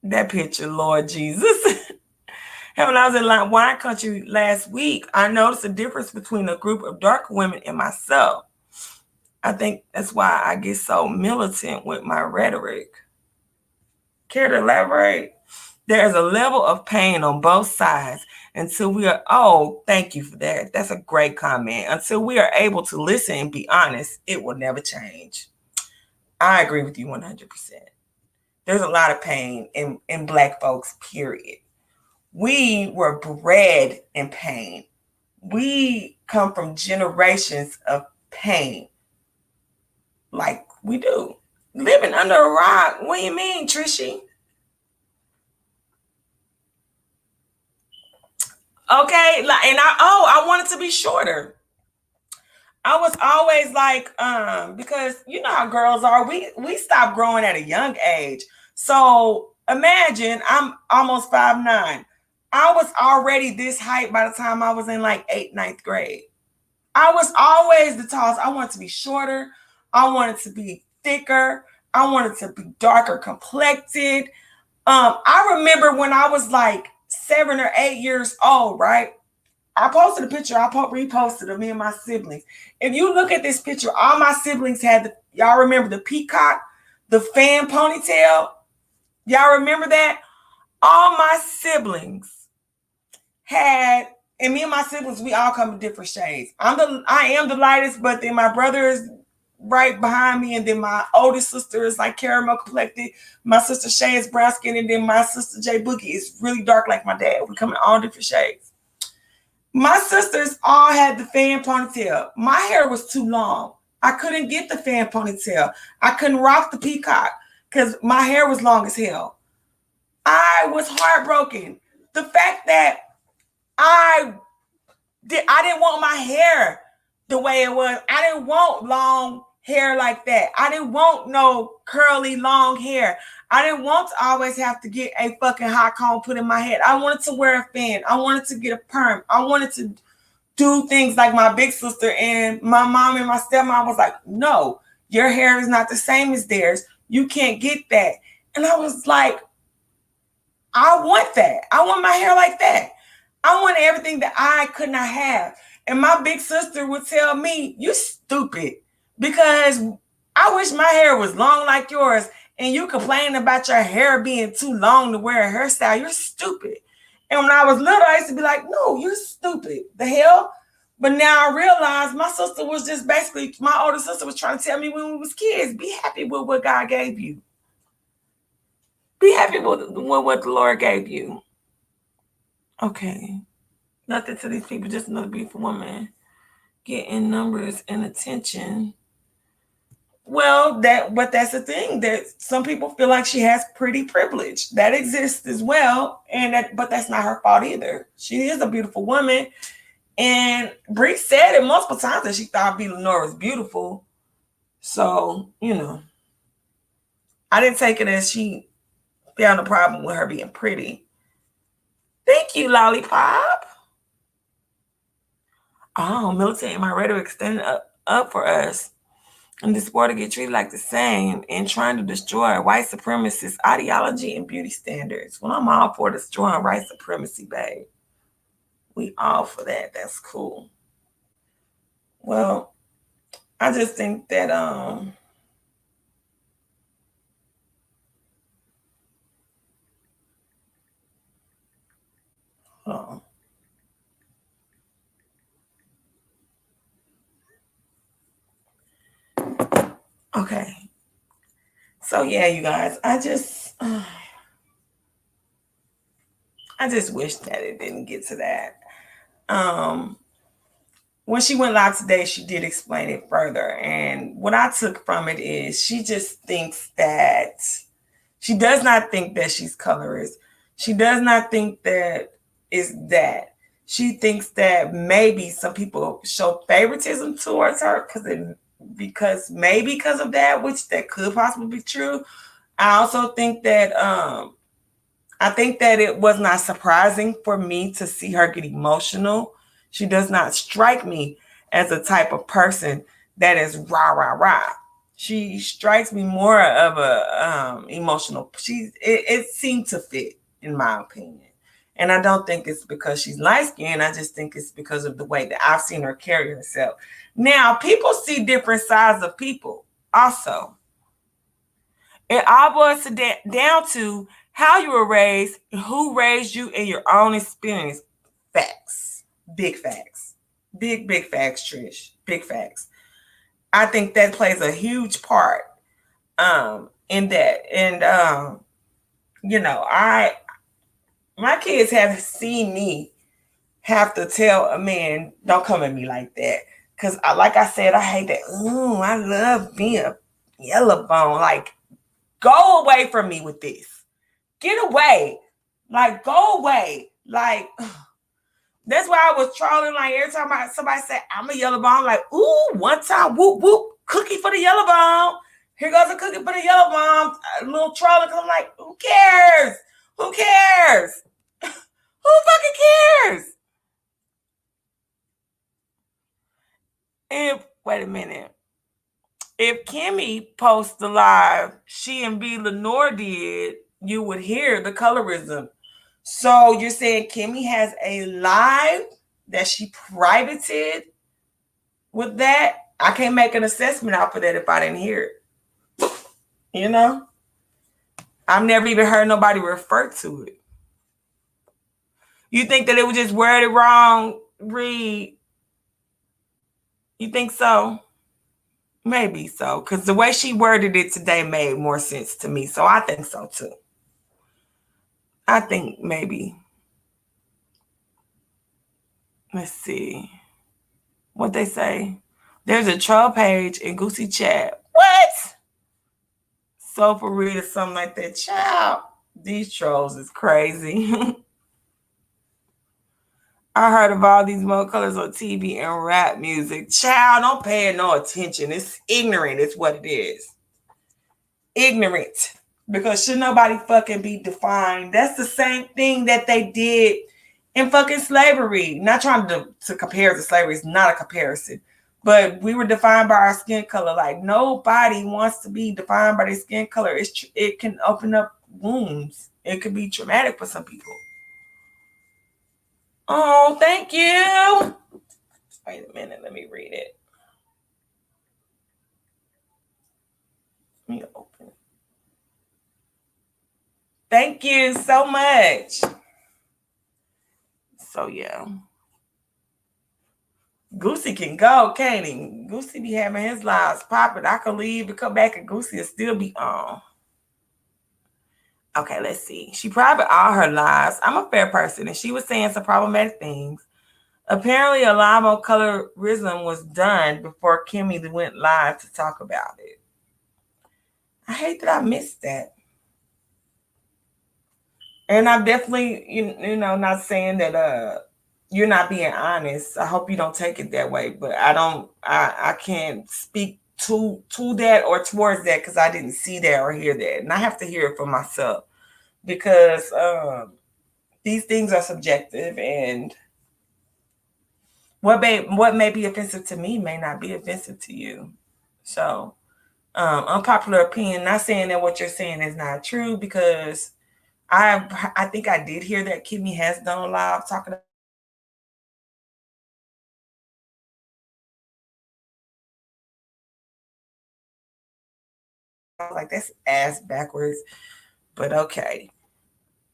[SPEAKER 1] that picture, Lord Jesus. And when I was in wine country last week, I noticed a difference between a group of dark women and myself. I think that's why I get so militant with my rhetoric. Care to elaborate? There is a level of pain on both sides until we are, oh, thank you for that. That's a great comment. Until we are able to listen and be honest, it will never change. I agree with you 100%. There's a lot of pain in Black folks, period. We were bred in pain. We come from generations of pain. Like we do. Living under a rock. What do you mean, Trishy? Okay, and I wanted to be shorter. I was always like, because you know how girls are. We stop growing at a young age. So imagine I'm almost 5'9". I was already this height by the time I was in like 8th, 9th grade. I was always the tallest. I wanted to be shorter. I wanted to be thicker. I wanted to be darker complected. I remember when I was like 7 or 8 years old, right? I posted a picture. I reposted of me and my siblings. If you look at this picture, all my siblings had y'all remember the peacock, the fan ponytail? Y'all remember that? All my siblings had, and me and my siblings, we all come in different shades. I am the lightest, but then my brother is right behind me, and then my oldest sister is like caramel complected. My sister Shay is brown skin, and then my sister J Boogie is really dark like my dad. We come in all different shades. My sisters all had the fan ponytail. My hair was too long. I couldn't get the fan ponytail. I couldn't rock the peacock because my hair was long as hell. I was heartbroken. The fact that I I didn't want my hair the way it was. I didn't want long hair like that. I didn't want no curly long hair. I didn't want to always have to get a fucking hot comb put in my head. I wanted to wear a fan. I wanted to get a perm. I wanted to do things like my big sister, and my mom and my stepmom was like, no, your hair is not the same as theirs. You can't get that. And I was like, I want that. I want my hair like that. I want everything that I could not have. And my big sister would tell me, you stupid. Because I wish my hair was long like yours. And you complain about your hair being too long to wear a hairstyle. You're stupid. And when I was little, I used to be like, no, you're stupid. The hell? But now I realize my sister was just basically, my older sister was trying to tell me when we was kids, be happy with what God gave you. Be happy with what the Lord gave you. Okay. Nothing to these people, just another beautiful woman getting numbers and attention. Well, but that's the thing, that some people feel like she has pretty privilege. That exists as well. But that's not her fault either. She is a beautiful woman. And Bree said it multiple times that she thought B. Lenore was beautiful. So, I didn't take it as she found a problem with her being pretty. Thank you, Lollipop. Oh, militant and my rhetoric standing up for us. And this war to get treated like the same and trying to destroy white supremacist ideology and beauty standards. Well, I'm all for destroying white supremacy, babe. We all for that. That's cool. Well, I just think that hold on. Okay. So yeah, you guys, I just wish that it didn't get to that. When she went live today, she did explain it further. And what I took from it is she just thinks that she does not think that she's colorist. She does not think that is that. She thinks that maybe some people show favoritism towards her because of that, which that could possibly be true. I also think that it was not surprising for me to see her get emotional. She does not strike me as a type of person that is rah rah rah. She strikes me more of a emotional. It seemed to fit, in my opinion, and I don't think it's because she's light skinned. I just think it's because of the way that I've seen her carry herself. Now, people see different sides of people. Also, it all boils down to how you were raised, who raised you, and your own experience. Facts. Big facts. Big facts, Trish. Big facts. I think that plays a huge part in that. And my kids have seen me have to tell a man, don't come at me like that. Cause like I said, I hate that. Ooh, I love being a yellow bone. Like, go away from me with this. Get away. Like, go away. Like, that's why I was trolling. Like, every time somebody said, I'm a yellow bone, I'm like, ooh, one time, whoop, whoop, cookie for the yellow bone. Here goes a cookie for the yellow bone. A little trolling. I'm like, who cares? Who cares? Who fucking cares? Wait a minute. If Kimmy posts the live she and B. Lenore did, you would hear the colorism. So you're saying Kimmy has a live that she privated with that? I can't make an assessment out for that if I didn't hear it. I've never even heard nobody refer to it. You think that it was just worded wrong, Reed? You think so? Maybe so, because the way she worded it today made more sense to me. So I think so too. I think maybe. Let's see what they say. There's a troll page in Goosey Chat. What? So for real, something like that. Child, these trolls is crazy. I heard of all these more colors on TV and rap music. Child, don't pay it no attention. It's ignorant, it's what it is. Ignorant. Because should nobody fucking be defined? That's the same thing that they did in fucking slavery. Not trying to compare to slavery, it's not a comparison. But we were defined by our skin color. Like nobody wants to be defined by their skin color. It can open up wounds. It could be traumatic for some people. Oh, thank you. Wait a minute, let me read it. Let me open it. Thank you so much. So yeah. Goosey can go, can't he? Goosey be having his lives popping. I could leave and come back and Goosey will still be on. Okay, let's see. She private all her lives. I'm a fair person, and she was saying some problematic things. Apparently, a live on colorism was done before Kimmy went live to talk about it. I hate that I missed that. And I'm definitely, not saying that you're not being honest. I hope you don't take it that way, but I can't speak to that or towards that because I didn't see that or hear that. And I have to hear it for myself because these things are subjective and what may be offensive to me may not be offensive to you. So, unpopular opinion, not saying that what you're saying is not true because I think I did hear that Kimmy has done a live talking about like that's ass backwards, but okay.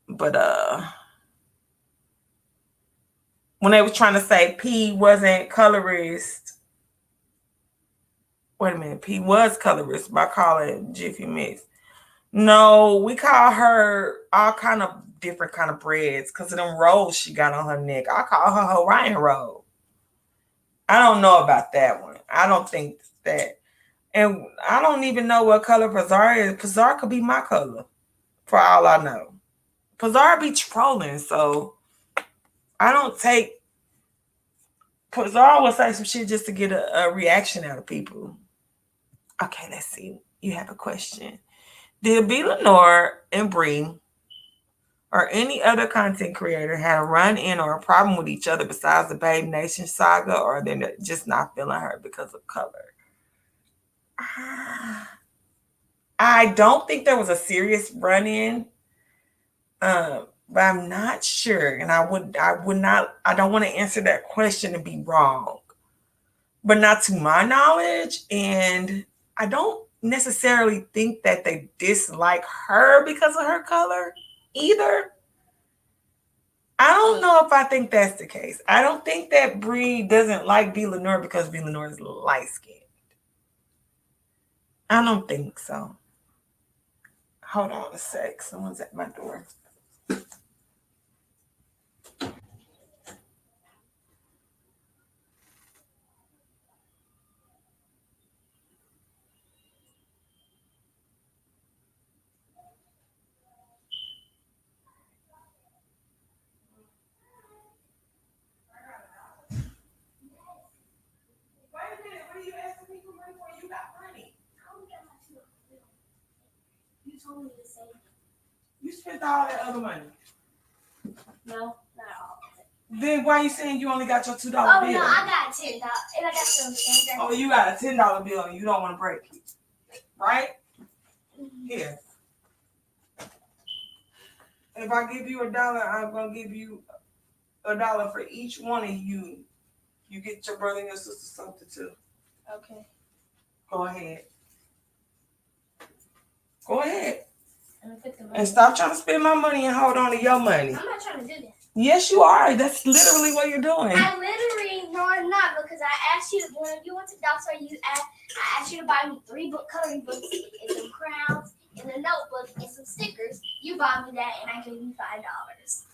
[SPEAKER 1] But when they was trying to say P wasn't colorist, wait a minute, P was colorist by calling Jiffy Mix. No, we call her all kind of different kind of breads because of them rolls she got on her neck. I call her Hawaiian roll. I don't know about that one. I don't think that. And I don't even know what color Pazar is. Pazar could be my color, for all I know. Pazar be trolling, so I don't take. Pazar will say some shit just to get a reaction out of people. Okay, let's see. You have a question. Did B. Lenore and Bree or any other content creator had a run in or a problem with each other besides the Babe Nation saga, or they're just not feeling her because of color? I don't think there was a serious run in, but I'm not sure, and I would not. I don't want to answer that question and be wrong, but not to my knowledge, and I don't necessarily think that they dislike her because of her color either. I don't know if I think that's the case. I don't think that Bree doesn't like B. Lenore because B. Lenore is light skinned. I don't think so. Hold on a sec. Someone's at my door. Wait a minute. What are you asking me for money for? You got money.
[SPEAKER 2] You told me to say
[SPEAKER 1] You spent all that other money.
[SPEAKER 2] no, not all.
[SPEAKER 1] Then why are you saying you only got your $2
[SPEAKER 2] Oh
[SPEAKER 1] bill?
[SPEAKER 2] no, I got $10, and I got some change.
[SPEAKER 1] Oh, you got a $10 bill and you don't want to break it, right? Here. If I give you $1, I'm gonna give you $1 for each one of you. You get your brother and your sister something too.
[SPEAKER 2] Okay.
[SPEAKER 1] Go ahead. Go ahead.
[SPEAKER 2] Put the money.
[SPEAKER 1] And stop trying to spend my money and hold on to your money.
[SPEAKER 2] I'm not trying to do that.
[SPEAKER 1] Yes, you are. That's literally what you're doing.
[SPEAKER 2] I literally, no, I'm not, because I asked you when you went to Doctor. I asked you to buy me 3 book coloring books and some crowns and a notebook and some stickers. You bought me that, and I gave you $5.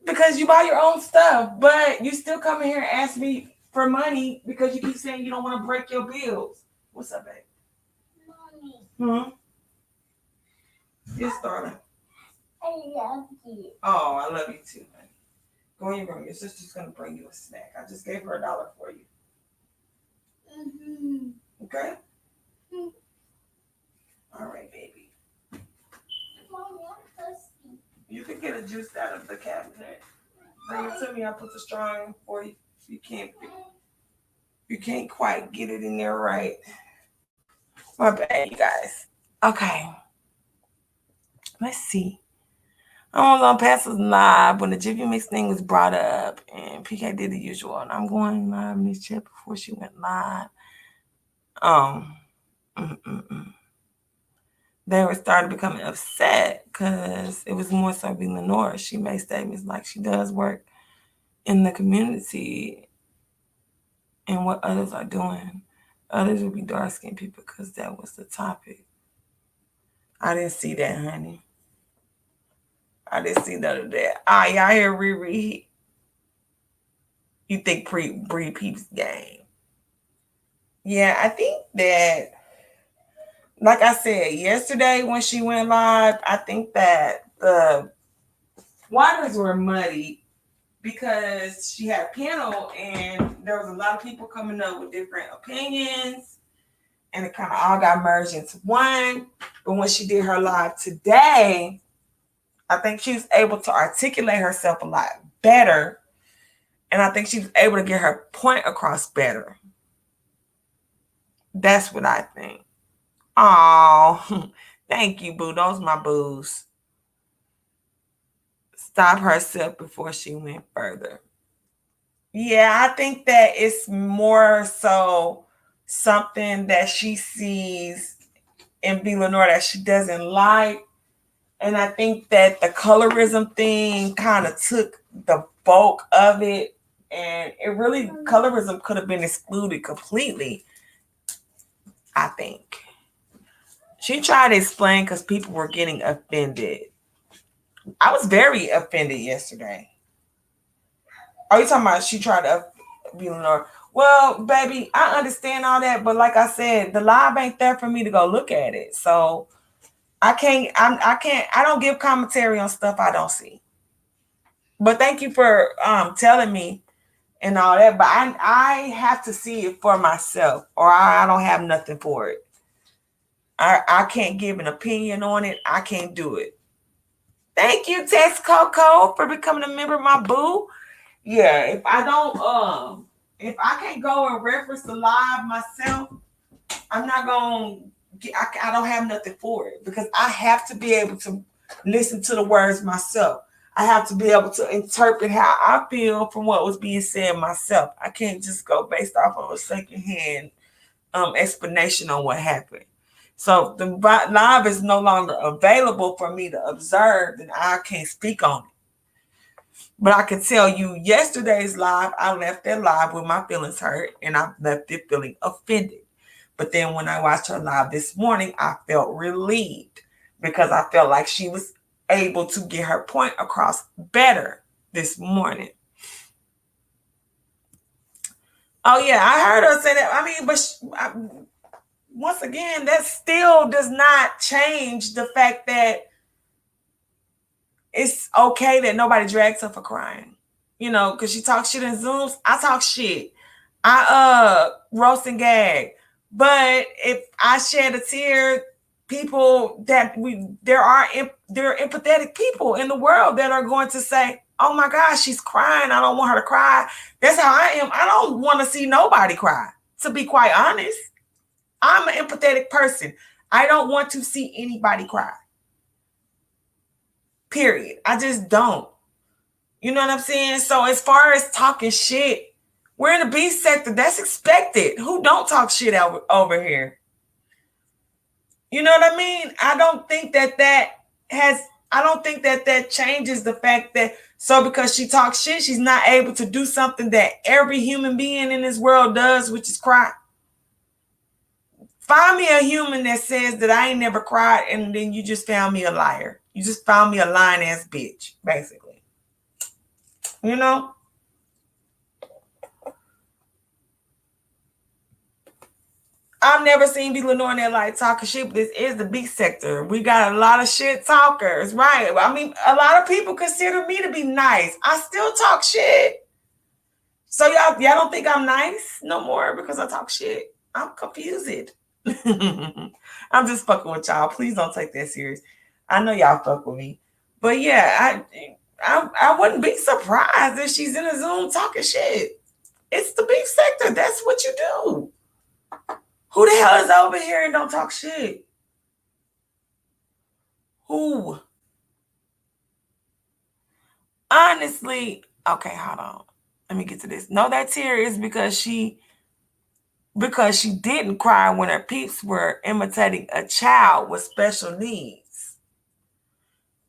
[SPEAKER 1] Because you buy your own stuff, but you still come in here and ask me for money because you keep saying you don't want to break your bills. What's up, babe?
[SPEAKER 2] Mommy.
[SPEAKER 1] Yes, darling.
[SPEAKER 2] I love you.
[SPEAKER 1] Oh, I love you too, honey. Go in your room. Your sister's gonna bring you a snack. I just gave her $1 for you.
[SPEAKER 2] Mm-hmm.
[SPEAKER 1] Okay? All right, baby.
[SPEAKER 2] Mommy, I'm thirsty.
[SPEAKER 1] You can get a juice out of the cabinet. Bring it to me. I'll put the straw in for you. You can't quite get it in there right. My bad, you guys. Okay. Let's see. I was on Pastor's Live when the Jiffy Mix thing was brought up, and PK did the usual. And I'm going live, Miss Chip, before she went live. Um, mm, mm, mm. They were started becoming upset because it was more so being Lenora. She made statements like she does work in the community and what others are doing. Others would be dark skinned people because that was the topic. I didn't see that, honey. I didn't see none of that. Y'all hear Riri? You think Bree peeps game? Yeah, I think that, like I said yesterday when she went live, I think that the waters were muddy because she had a panel and there was a lot of people coming up with different opinions and it kind of all got merged into one. But when she did her live today, I think she was able to articulate herself a lot better. And I think she was able to get her point across better. That's what I think. Oh, thank you, boo. Those my boos. Stop herself before she went further. Yeah, I think that it's more so something that she sees in B. Lenore that she doesn't like. And I think that the colorism thing kind of took the bulk of it. And it really, colorism could have been excluded completely, I think. She tried to explain because people were getting offended. I was very offended yesterday. Are you talking about she tried to be Lenore? Well, baby, I understand all that, but like I said, the live ain't there for me to go look at it. So I don't give commentary on stuff I don't see. But thank you for telling me and all that. But I have to see it for myself, or I don't have nothing for it. I can't give an opinion on it. I can't do it. Thank you, Tex Coco, for becoming a member of my boo. Yeah, if I can't go and reference the live myself, I'm not gonna I don't have nothing for it because I have to be able to listen to the words myself. I have to be able to interpret how I feel from what was being said myself. I can't just go based off of a secondhand explanation on what happened. So the live is no longer available for me to observe, and I can't speak on it. But I can tell you, yesterday's live, I left that live with my feelings hurt, and I left it feeling offended. But then when I watched her live this morning, I felt relieved because I felt like she was able to get her point across better this morning. Oh yeah, I heard her say that. I mean, but once again, that still does not change the fact that it's okay that nobody drags her for crying. You know, because she talks shit in Zooms. I talk shit. I roast and gag. But if I shed a tear, people that there are empathetic people in the world that are going to say, "Oh my gosh, she's crying. I don't want her to cry." That's how I am. I don't want to see nobody cry. To be quite honest, I'm an empathetic person. I don't want to see anybody cry. Period. I just don't. You know what I'm saying? So as far as talking shit, we're in the B sector. That's expected. Who don't talk shit over here? You know what I mean? I don't think that changes the fact that so because she talks shit, she's not able to do something that every human being in this world does, which is cry. Find me a human that says that I ain't never cried, and then you just found me a liar. You just found me a lying ass bitch, basically. You know? I've never seen B. Lenore in there like talking shit, but this is the B sector. We got a lot of shit talkers, right? I mean, a lot of people consider me to be nice. I still talk shit. So y'all don't think I'm nice no more because I talk shit. I'm confused. I'm just fucking with y'all. Please don't take that serious. I know y'all fuck with me, but yeah, I wouldn't be surprised if she's in a Zoom talking shit. It's the beef sector. That's what you do. Who the hell is over here and don't talk shit? Who? Honestly, okay, hold on. Let me get to this. No, that tear is because she didn't cry when her peeps were imitating a child with special needs.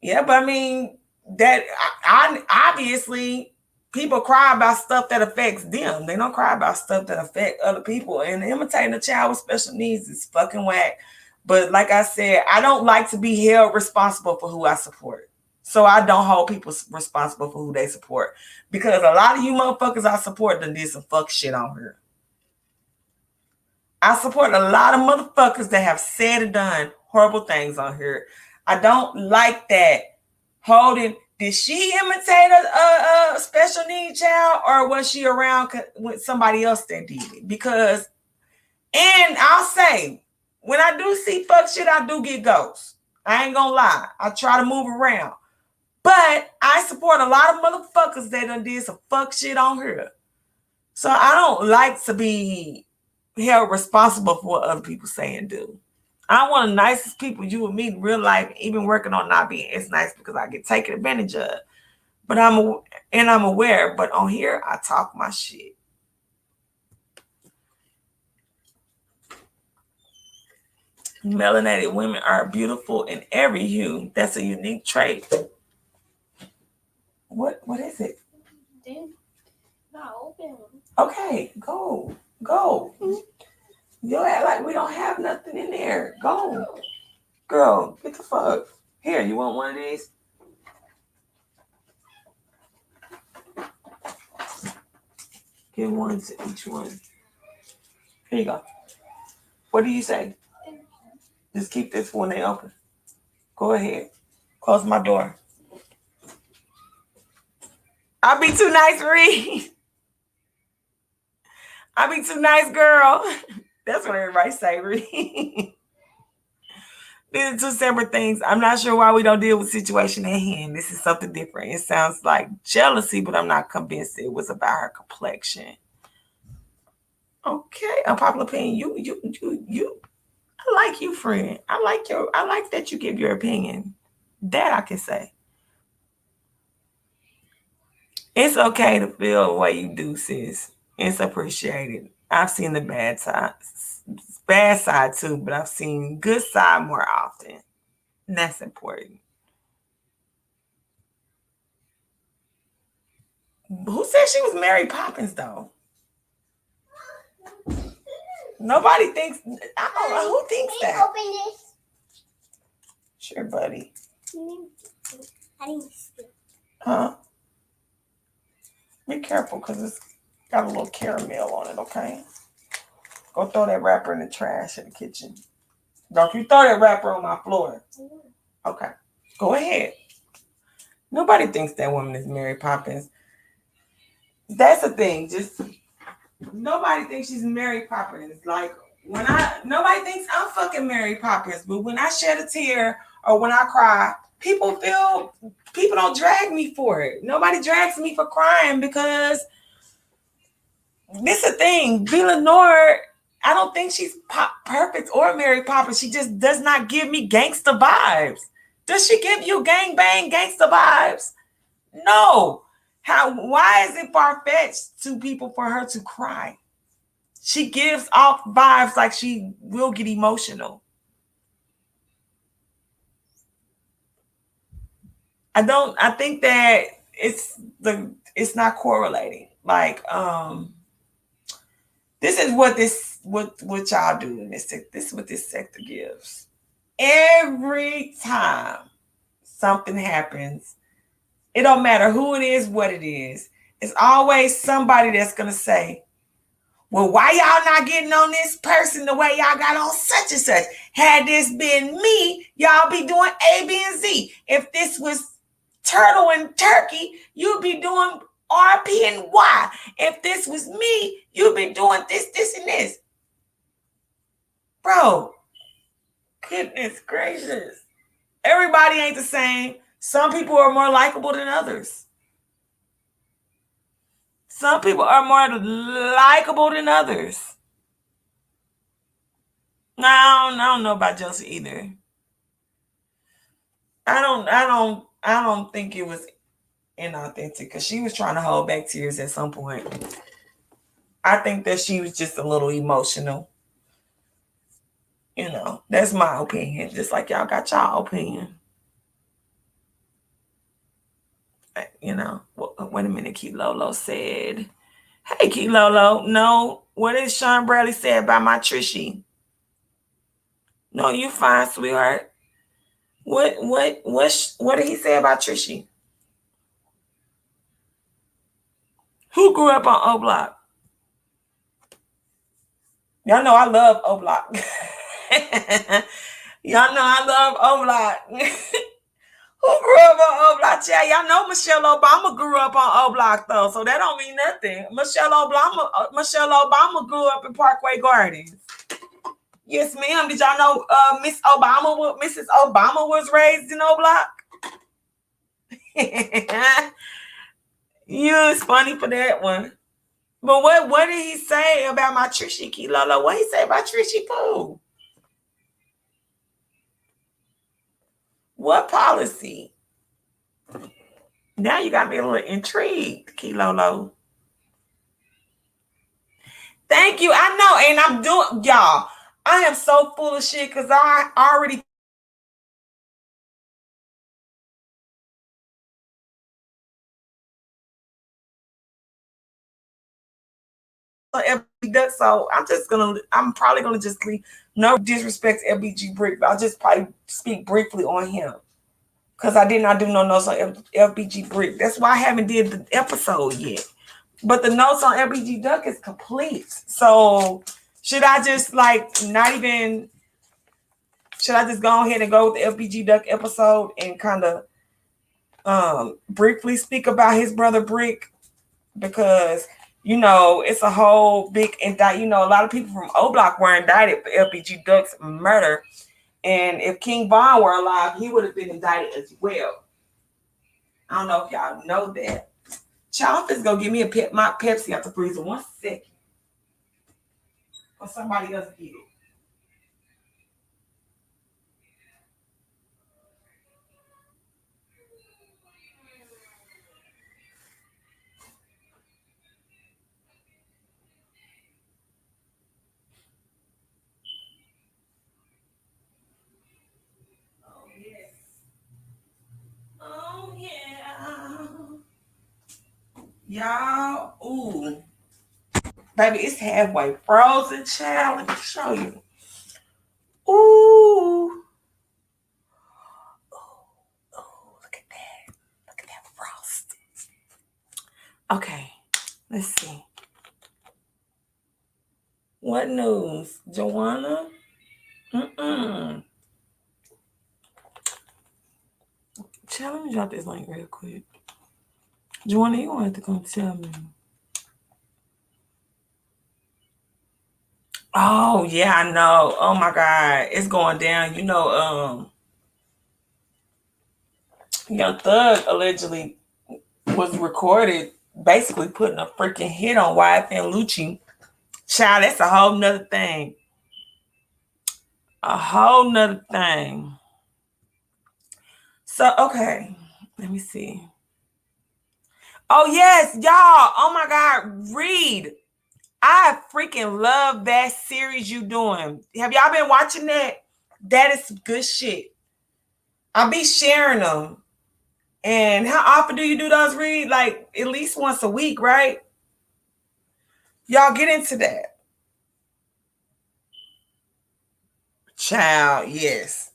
[SPEAKER 1] Yeah, but I mean that I obviously people cry about stuff that affects them. They don't cry about stuff that affect other people. And imitating a child with special needs is fucking whack. But like I said, I don't like to be held responsible for who I support. So I don't hold people responsible for who they support. Because a lot of you motherfuckers I support done did some fuck shit on here. I support a lot of motherfuckers that have said and done horrible things on here. I don't like that. Holding, did she imitate a special need child or was she around with somebody else that did it? Because, and I'll say, when I do see fuck shit, I do get ghosts. I ain't gonna lie. I try to move around. But I support a lot of motherfuckers that done did some fuck shit on here. So I don't like to be held responsible for what other people say and do. I'm one of the nicest people you will meet in real life, even working on not being as nice because I get taken advantage of. But I'm aware. But on here, I talk my shit. Melanated women are beautiful in every hue. That's a unique trait. What is it?
[SPEAKER 2] Not open.
[SPEAKER 1] Okay, go. You act like we don't have nothing in there. Go. Girl, get the fuck. Here, you want one of these? Give one to each one. Here you go. What do you say? Just keep this when they open. Go ahead. Close my door. I'll be too nice, Reed. I'll be too nice, girl. That's what everybody say, Reed. These are two separate things. I'm not sure why we don't deal with the situation at hand. This is something different. It sounds like jealousy, but I'm not convinced it was about her complexion. Okay, unpopular opinion. You. I like you, friend. I like that you give your opinion. That I can say. It's okay to feel the way you do, sis. It's appreciated. I've seen the bad side too, but I've seen good side more often. And that's important. Who said she was Mary Poppins though? Nobody thinks. I don't know who thinks that.
[SPEAKER 2] Open this.
[SPEAKER 1] Sure, buddy.
[SPEAKER 2] I need to see.
[SPEAKER 1] Huh? Be careful because it's got a little caramel on it. Okay. Go throw that wrapper in the trash in the kitchen. Don't you throw that wrapper on my floor. Okay. Go ahead. Nobody thinks that woman is Mary Poppins. That's the thing. Just nobody thinks she's Mary Poppins. Like nobody thinks I'm fucking Mary Poppins. But when I shed a tear or when I cry, people don't drag me for it. Nobody drags me for crying because this is the thing. B. Lenore, I don't think she's perfect or Mary Poppins. She just does not give me gangster vibes. Does she give you gang bang gangster vibes? No. Why is it far-fetched to people for her to cry? She gives off vibes like she will get emotional. I think that it's not correlating. Like, this is what y'all do in this sector. This is what this sector gives. Every time something happens, it don't matter who it is, what it is. It's always somebody that's gonna say, Well, why y'all not getting on this person the way y'all got on such and such? Had this been me, y'all be doing A, B, and Z. If this was turtle and turkey, you'd be doing R, P, and Y. If this was me, you'd be doing this, this, and this. Bro, goodness gracious. Everybody ain't the same. Some people are more likable than others. Some people are more likable than others. No, I don't know about Josie either. I don't think it was inauthentic because she was trying to hold back tears at some point. I think that she was just a little emotional. That's my opinion. Just like y'all got y'all opinion. Wait a minute. Key Lolo said, "Hey, Key Lolo, no, what did Sean Bradley say about my Trishy? No, you fine, sweetheart. What did he say about Trishy? Who grew up on O Block? Y'all know I love O Block. Y'all know I love O Block. Who grew up on O Block? Yeah, y'all know Michelle Obama grew up on O Block though, so that don't mean nothing. Michelle Obama grew up in Parkway Gardens. Yes, ma'am. Did y'all know Mrs. Obama was raised in O Block? You was funny for that one. But what did he say about my Trishy Key Lolo? What he say about Trishy Pooh? What policy? Now you got me a little intrigued, Key Lolo. Thank you. I know, and I'm doing y'all. I am so full of shit because I already so I'm probably gonna just leave. No disrespect to LBG Brick, but I'll just probably speak briefly on him. Because I did not do no notes on LBG Brick. That's why I haven't did the episode yet. But the notes on LBG Duck is complete. So should I just not even should I just go ahead and go with the LBG Duck episode and kind of briefly speak about his brother Brick? Because it's a whole big indict. A lot of people from O Block were indicted for LBG Duck's murder. And if King Von were alive, he would have been indicted as well. I don't know if y'all know that. Child, just go give me my Pepsi out the freezer 1 second. Or somebody else get it. Oh, yes. Oh, yeah. Y'all, ooh. Baby, it's halfway frozen, child. Let me show you. Ooh. Oh, look at that. Look at that frost. Okay, let's see. What news? Joanna? Mm-mm. Child, let me drop this link real quick. Joanna, you want to come tell me. Oh, yeah, I know. Oh my God. It's going down. Young Thug allegedly was recorded basically putting a freaking hit on YFN Lucci. Child, that's a whole nother thing. A whole nother thing. So, okay. Let me see. Oh, yes, y'all. Oh my God. Read. I freaking love that series you doing. Have y'all been watching that? That is good shit. I'll be sharing them. And how often do you do those, Read? Like at least once a week, right? Y'all get into that. Child, yes.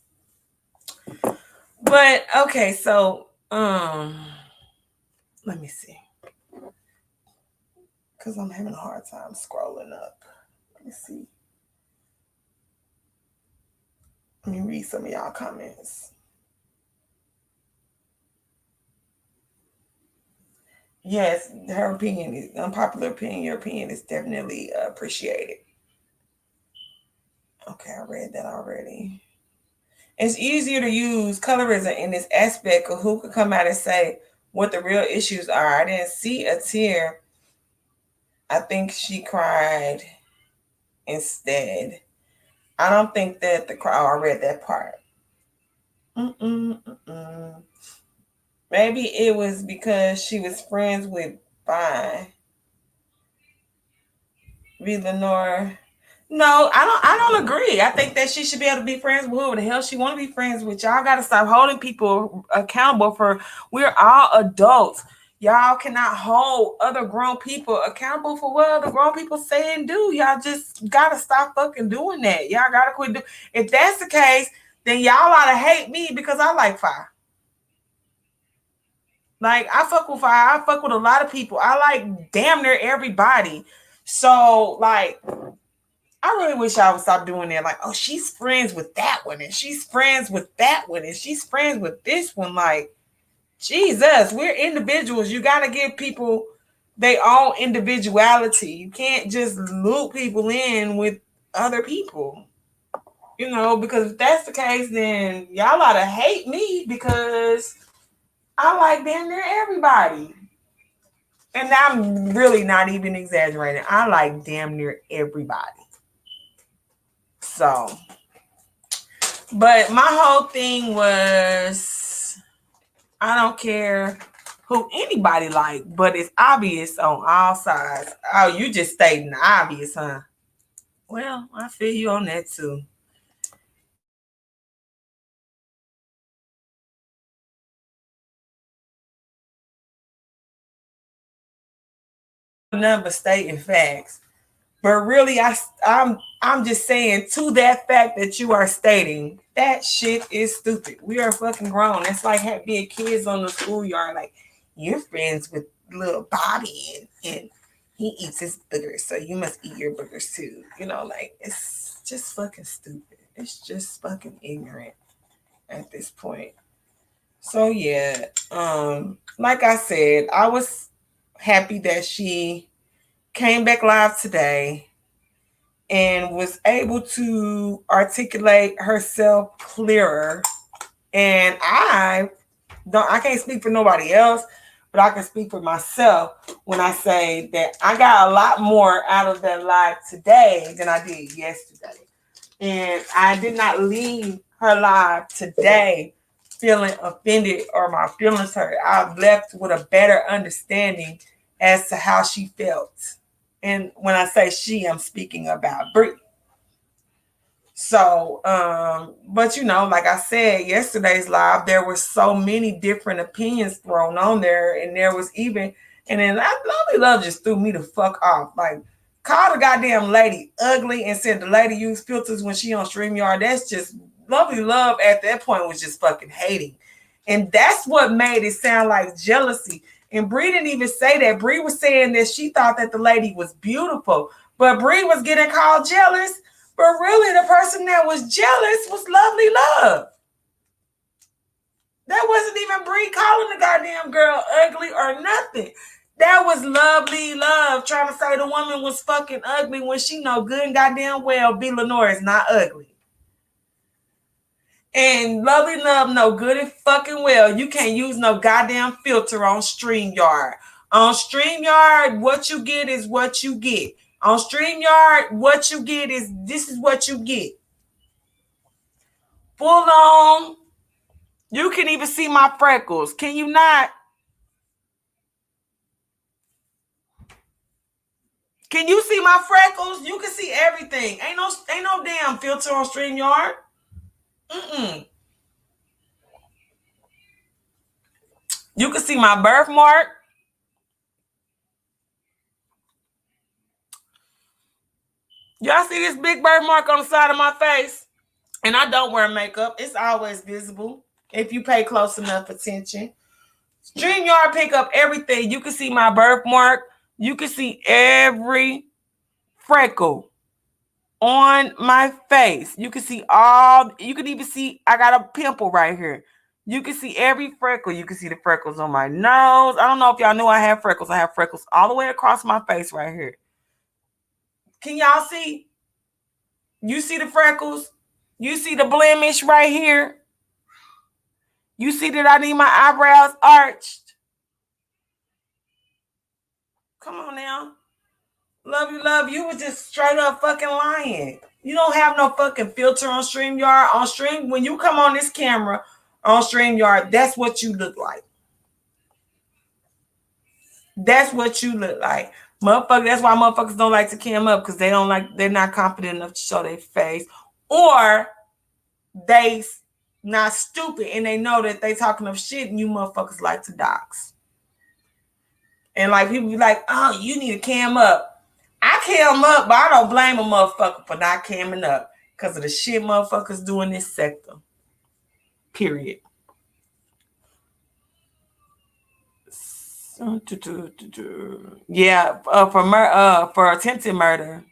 [SPEAKER 1] But okay, so let me see. because I'm having a hard time scrolling up. Let me see. Let me read some of y'all comments. Yes, her opinion is unpopular opinion. Your opinion is definitely appreciated. Okay, I read that already. It's easier to use colorism in this aspect of who could come out and say what the real issues are. I didn't see a tear. I think she cried instead. I don't think that the crowd. Oh, I read that part. Mm-mm. Maybe it was because she was friends with Bi. V. Lenore. No, I don't agree. I think that she should be able to be friends with whoever the hell she want to be friends with. Y'all got to stop holding people accountable for. We're all adults. Y'all cannot hold other grown people accountable for what other grown people say and do. Y'all just gotta stop fucking doing that. Y'all gotta quit. If that's the case, then y'all ought to hate me because I like fire. Like I fuck with fire. I fuck with a lot of people. I like damn near everybody. So like I really wish I would stop doing that. Like, oh, she's friends with that one, and she's friends with that one, and she's friends with this one. Like, Jesus, we're individuals. You got to give people their own individuality. You can't just loop people in with other people. Because if that's the case, then y'all ought to hate me because I like damn near everybody. And I'm really not even exaggerating. I like damn near everybody. So, but my whole thing was I don't care who anybody like, but it's obvious on all sides. Oh, you just stating the obvious, huh? Well, I feel you on that too. Number stating facts. But really, I'm just saying to that fact that you are stating that shit is stupid. We are fucking grown. It's like being kids on the schoolyard. Like you're friends with little Bobby and he eats his boogers, so you must eat your boogers too. Like it's just fucking stupid. It's just fucking ignorant at this point. So yeah, like I said, I was happy that she came back live today and was able to articulate herself clearer. And I can't speak for nobody else, but I can speak for myself when I say that I got a lot more out of that live today than I did yesterday. And I did not leave her live today feeling offended or my feelings hurt. I left with a better understanding as to how she felt. And when I say she, I'm speaking about Brie. So, but like I said, yesterday's live, there were so many different opinions thrown on there, and there was even, and then Lovely Love just threw me the fuck off. Like, called the goddamn lady ugly and said the lady used filters when she on StreamYard. That's just Lovely Love at that point was just fucking hating. And that's what made it sound like jealousy. And Brie didn't even say that. Brie was saying that she thought that the lady was beautiful, but Brie was getting called jealous. But really, the person that was jealous was Lovely Love. That wasn't even Brie calling the goddamn girl ugly or nothing. That was Lovely Love trying to say the woman was fucking ugly when she know good and goddamn well B. Lenore is not ugly. And Lovely Love know good and fucking well you can't use no goddamn filter on StreamYard. On StreamYard, what you get is what you get. On StreamYard, what you get is this is what you get. Full on. You can even see my freckles. Can you not? Can you see my freckles? You can see everything. Ain't no damn filter on StreamYard. Mm-mm. You can see my birthmark. Y'all see this big birthmark on the side of my face? And I don't wear makeup. It's always visible if you pay close enough attention. StreamYard pick up everything. You can see my birthmark, You can see every freckle on my face. You can see all, you can even see I got a pimple right here. You can see every freckle. You can see the freckles on my nose. I don't know if y'all knew I have freckles. I have freckles all the way across my face right here. Can y'all see? You see the freckles? You see the blemish right here? You see that I need my eyebrows arched? Come on now. Love you, love you. Was just straight up fucking lying. You don't have no fucking filter on StreamYard. On Stream, when you come on this camera on StreamYard, that's what you look like. That's what you look like. Motherfucker, that's why motherfuckers don't like to cam up, because they don't like, they're not confident enough to show their face. Or they not stupid and they know that they talking of shit and you motherfuckers like to dox. And like people be like, oh, you need to cam up. I cam up, but I don't blame a motherfucker for not camming up because of the shit motherfuckers do in this sector. Period. Yeah, for attempted murder.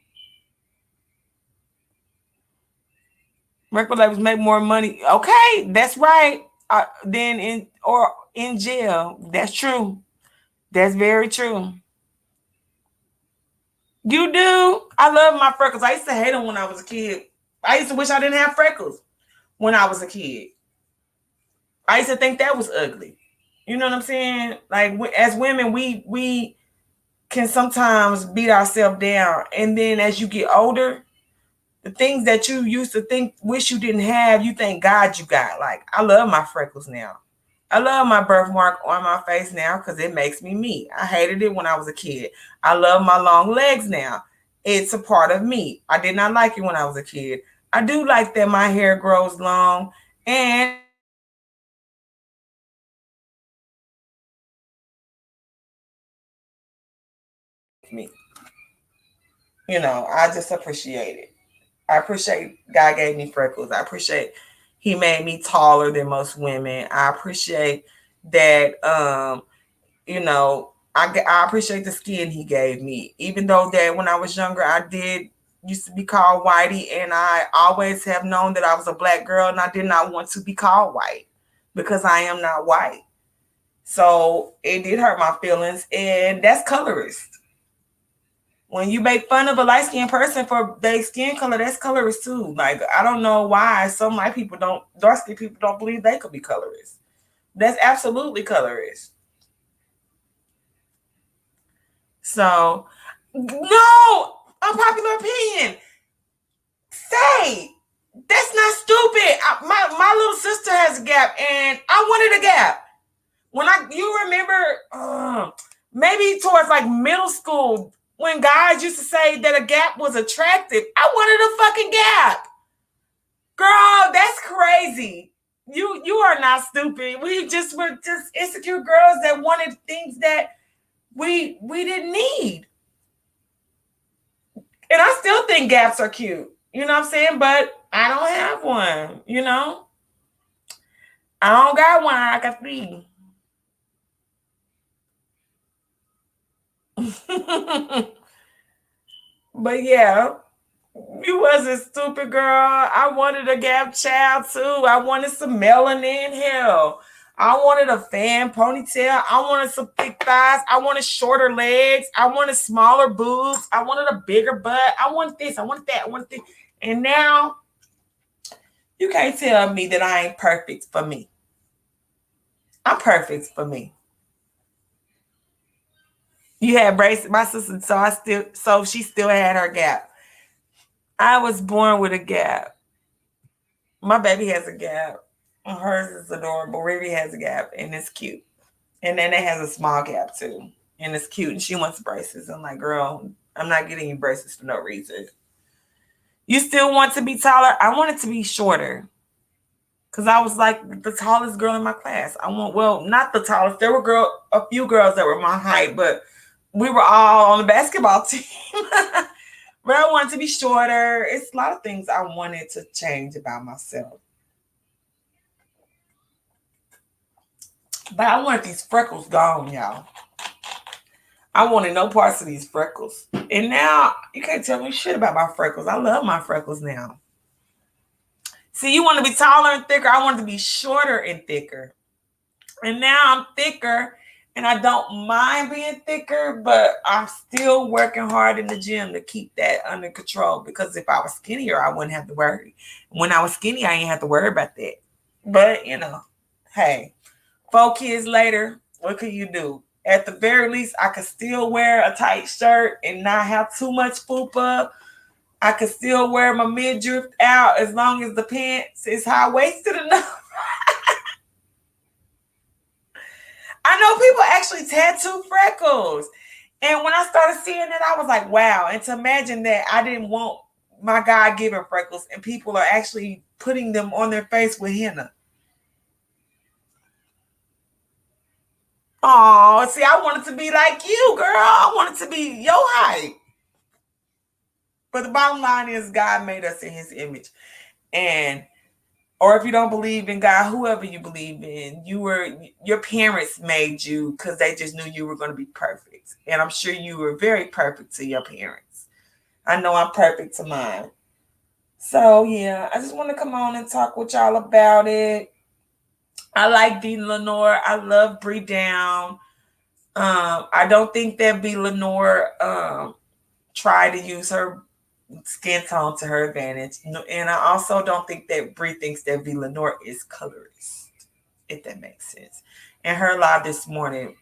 [SPEAKER 1] Record labels make more money. Okay, that's right. Then in jail. That's true. That's very true. You do. I love my freckles. I used to hate them when I was a kid. I used to wish I didn't have freckles when I was a kid. I used to think that was ugly. You know what I'm saying? Like as women, we can sometimes beat ourselves down, and then as you get older, the things that you used to think wish you didn't have, you thank God you got. Like I love my freckles now. I love my birthmark on my face now because it makes me me. I hated it when I was a kid. I love my long legs now. It's a part of me. I did not like it when I was a kid. I do like that my hair grows long, and me. I just appreciate it. I appreciate God gave me freckles. I appreciate He made me taller than most women. I appreciate that. I appreciate the skin He gave me. Even though that when I was younger, I did used to be called whitey, and I always have known that I was a black girl, and I did not want to be called white because I am not white. So it did hurt my feelings, and that's colorist. When you make fun of a light skinned person for their skin color, that's colorist too. Like I don't know why some light people don't, dark skinned people don't believe they could be colorist. That's absolutely colorist. So no, unpopular opinion. Say that's not stupid. My little sister has a gap, and I wanted a gap. You remember, maybe towards like middle school, when guys used to say that a gap was attractive, I wanted a fucking gap. Girl, that's crazy. You are not stupid. We just were just insecure girls that wanted things that we didn't need. And I still think gaps are cute. You know what I'm saying? But I don't have one. I don't got one. I got three. But yeah, you wasn't stupid, girl. I wanted a gap child too. I wanted some melanin. Hell, I wanted a fan ponytail. I wanted some thick thighs. I wanted shorter legs. I wanted smaller boobs. I wanted a bigger butt. I want this. I want that. I want this. And now you can't tell me that I ain't perfect for me. I'm perfect for me. You had braces, my sister, so she still had her gap. I was born with a gap. My baby has a gap. Hers is adorable. Riri has a gap, and it's cute. And then it has a small gap too, and it's cute. And she wants braces. I'm like, girl, I'm not getting you braces for no reason. You still want to be taller? I wanted to be shorter, because I was like the tallest girl in my class. Not the tallest. There were a few girls that were my height, but we were all on the basketball team. But I wanted to be shorter. It's a lot of things I wanted to change about myself. But I want these freckles gone, y'all. I wanted no parts of these freckles. And now you can't tell me shit about my freckles. I love my freckles now. See, you want to be taller and thicker. I wanted to be shorter and thicker. And now I'm thicker and I don't mind being thicker, but I'm still working hard in the gym to keep that under control because if I was skinnier, I wouldn't have to worry. When I was skinny, I didn't have to worry about that. But, hey, 4 kids later, what can you do? At the very least, I could still wear a tight shirt and not have too much fupa. I could still wear my midriff out as long as the pants is high waisted enough. I know people actually tattoo freckles. And when I started seeing it, I was like, wow. And to imagine that I didn't want my God given freckles and people are actually putting them on their face with henna. Oh, see, I wanted to be like you, girl. I wanted to be your height. But the bottom line is God made us in his image. And or if you don't believe in God, whoever you believe in, your parents made you because they just knew you were going to be perfect. And I'm sure you were very perfect to your parents. I know I'm perfect to mine. So yeah, I just want to come on and talk with y'all about it. I like B. Lenore. I love Bree Down. I don't think that B. Lenore tried to use her skin tone to her advantage. And I also don't think that Brie thinks that V. Lenore is colorist, if that makes sense. And her live this morning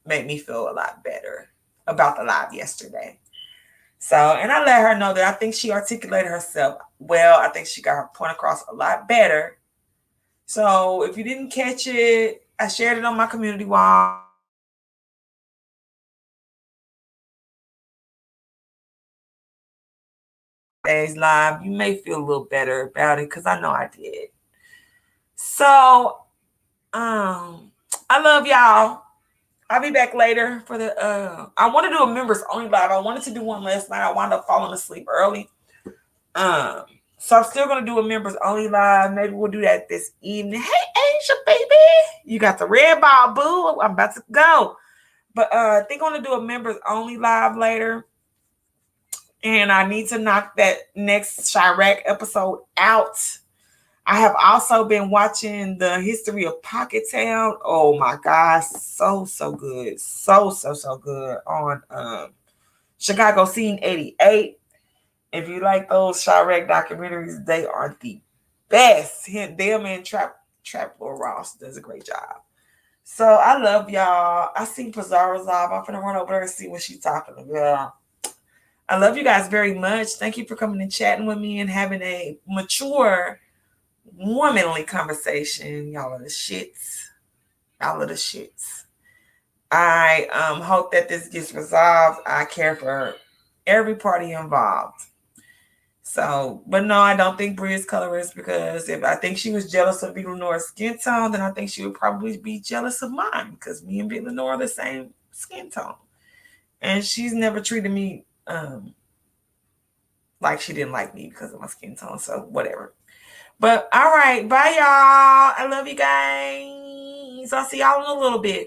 [SPEAKER 1] made me feel a lot better about the live yesterday. So, and I let her know that I think she articulated herself well. I think she got her point across a lot better. So, if you didn't catch it, I shared it on my community wall. Days live, you may feel a little better about it because I know I did. So, I love y'all. I'll be back later for the I want to do a members only live. I wanted to do one last night. I wound up falling asleep early. Um, so I'm still gonna do a members only live. Maybe we'll do that this evening. Hey Asia, baby. You got the red ball, boo. I'm about to go. But I think I'm gonna do a members only live later. And I need to knock that next Chirac episode out. I have also been watching the history of Pocket Town. Oh my God, so good. So good on Chicago Scene 88. If you like those Chirac documentaries, they are the best. Them and Trap Lord Ross does a great job. So I love y'all. I see Pizarro's live. I'm gonna run over there and see what she's talking about. I love you guys very much. Thank you for coming and chatting with me and having a mature, womanly conversation. Y'all are the shits. Y'all are the shits. I hope that this gets resolved. I care for every party involved. So, but no, I don't think Brie is colorist because if I think she was jealous of B. Lenore's skin tone, then I think she would probably be jealous of mine because me and B. Lenore are the same skin tone. And she's never treated me like she didn't like me because of my skin tone. So, whatever. But all right, bye y'all. I love you guys. I'll see y'all in a little bit.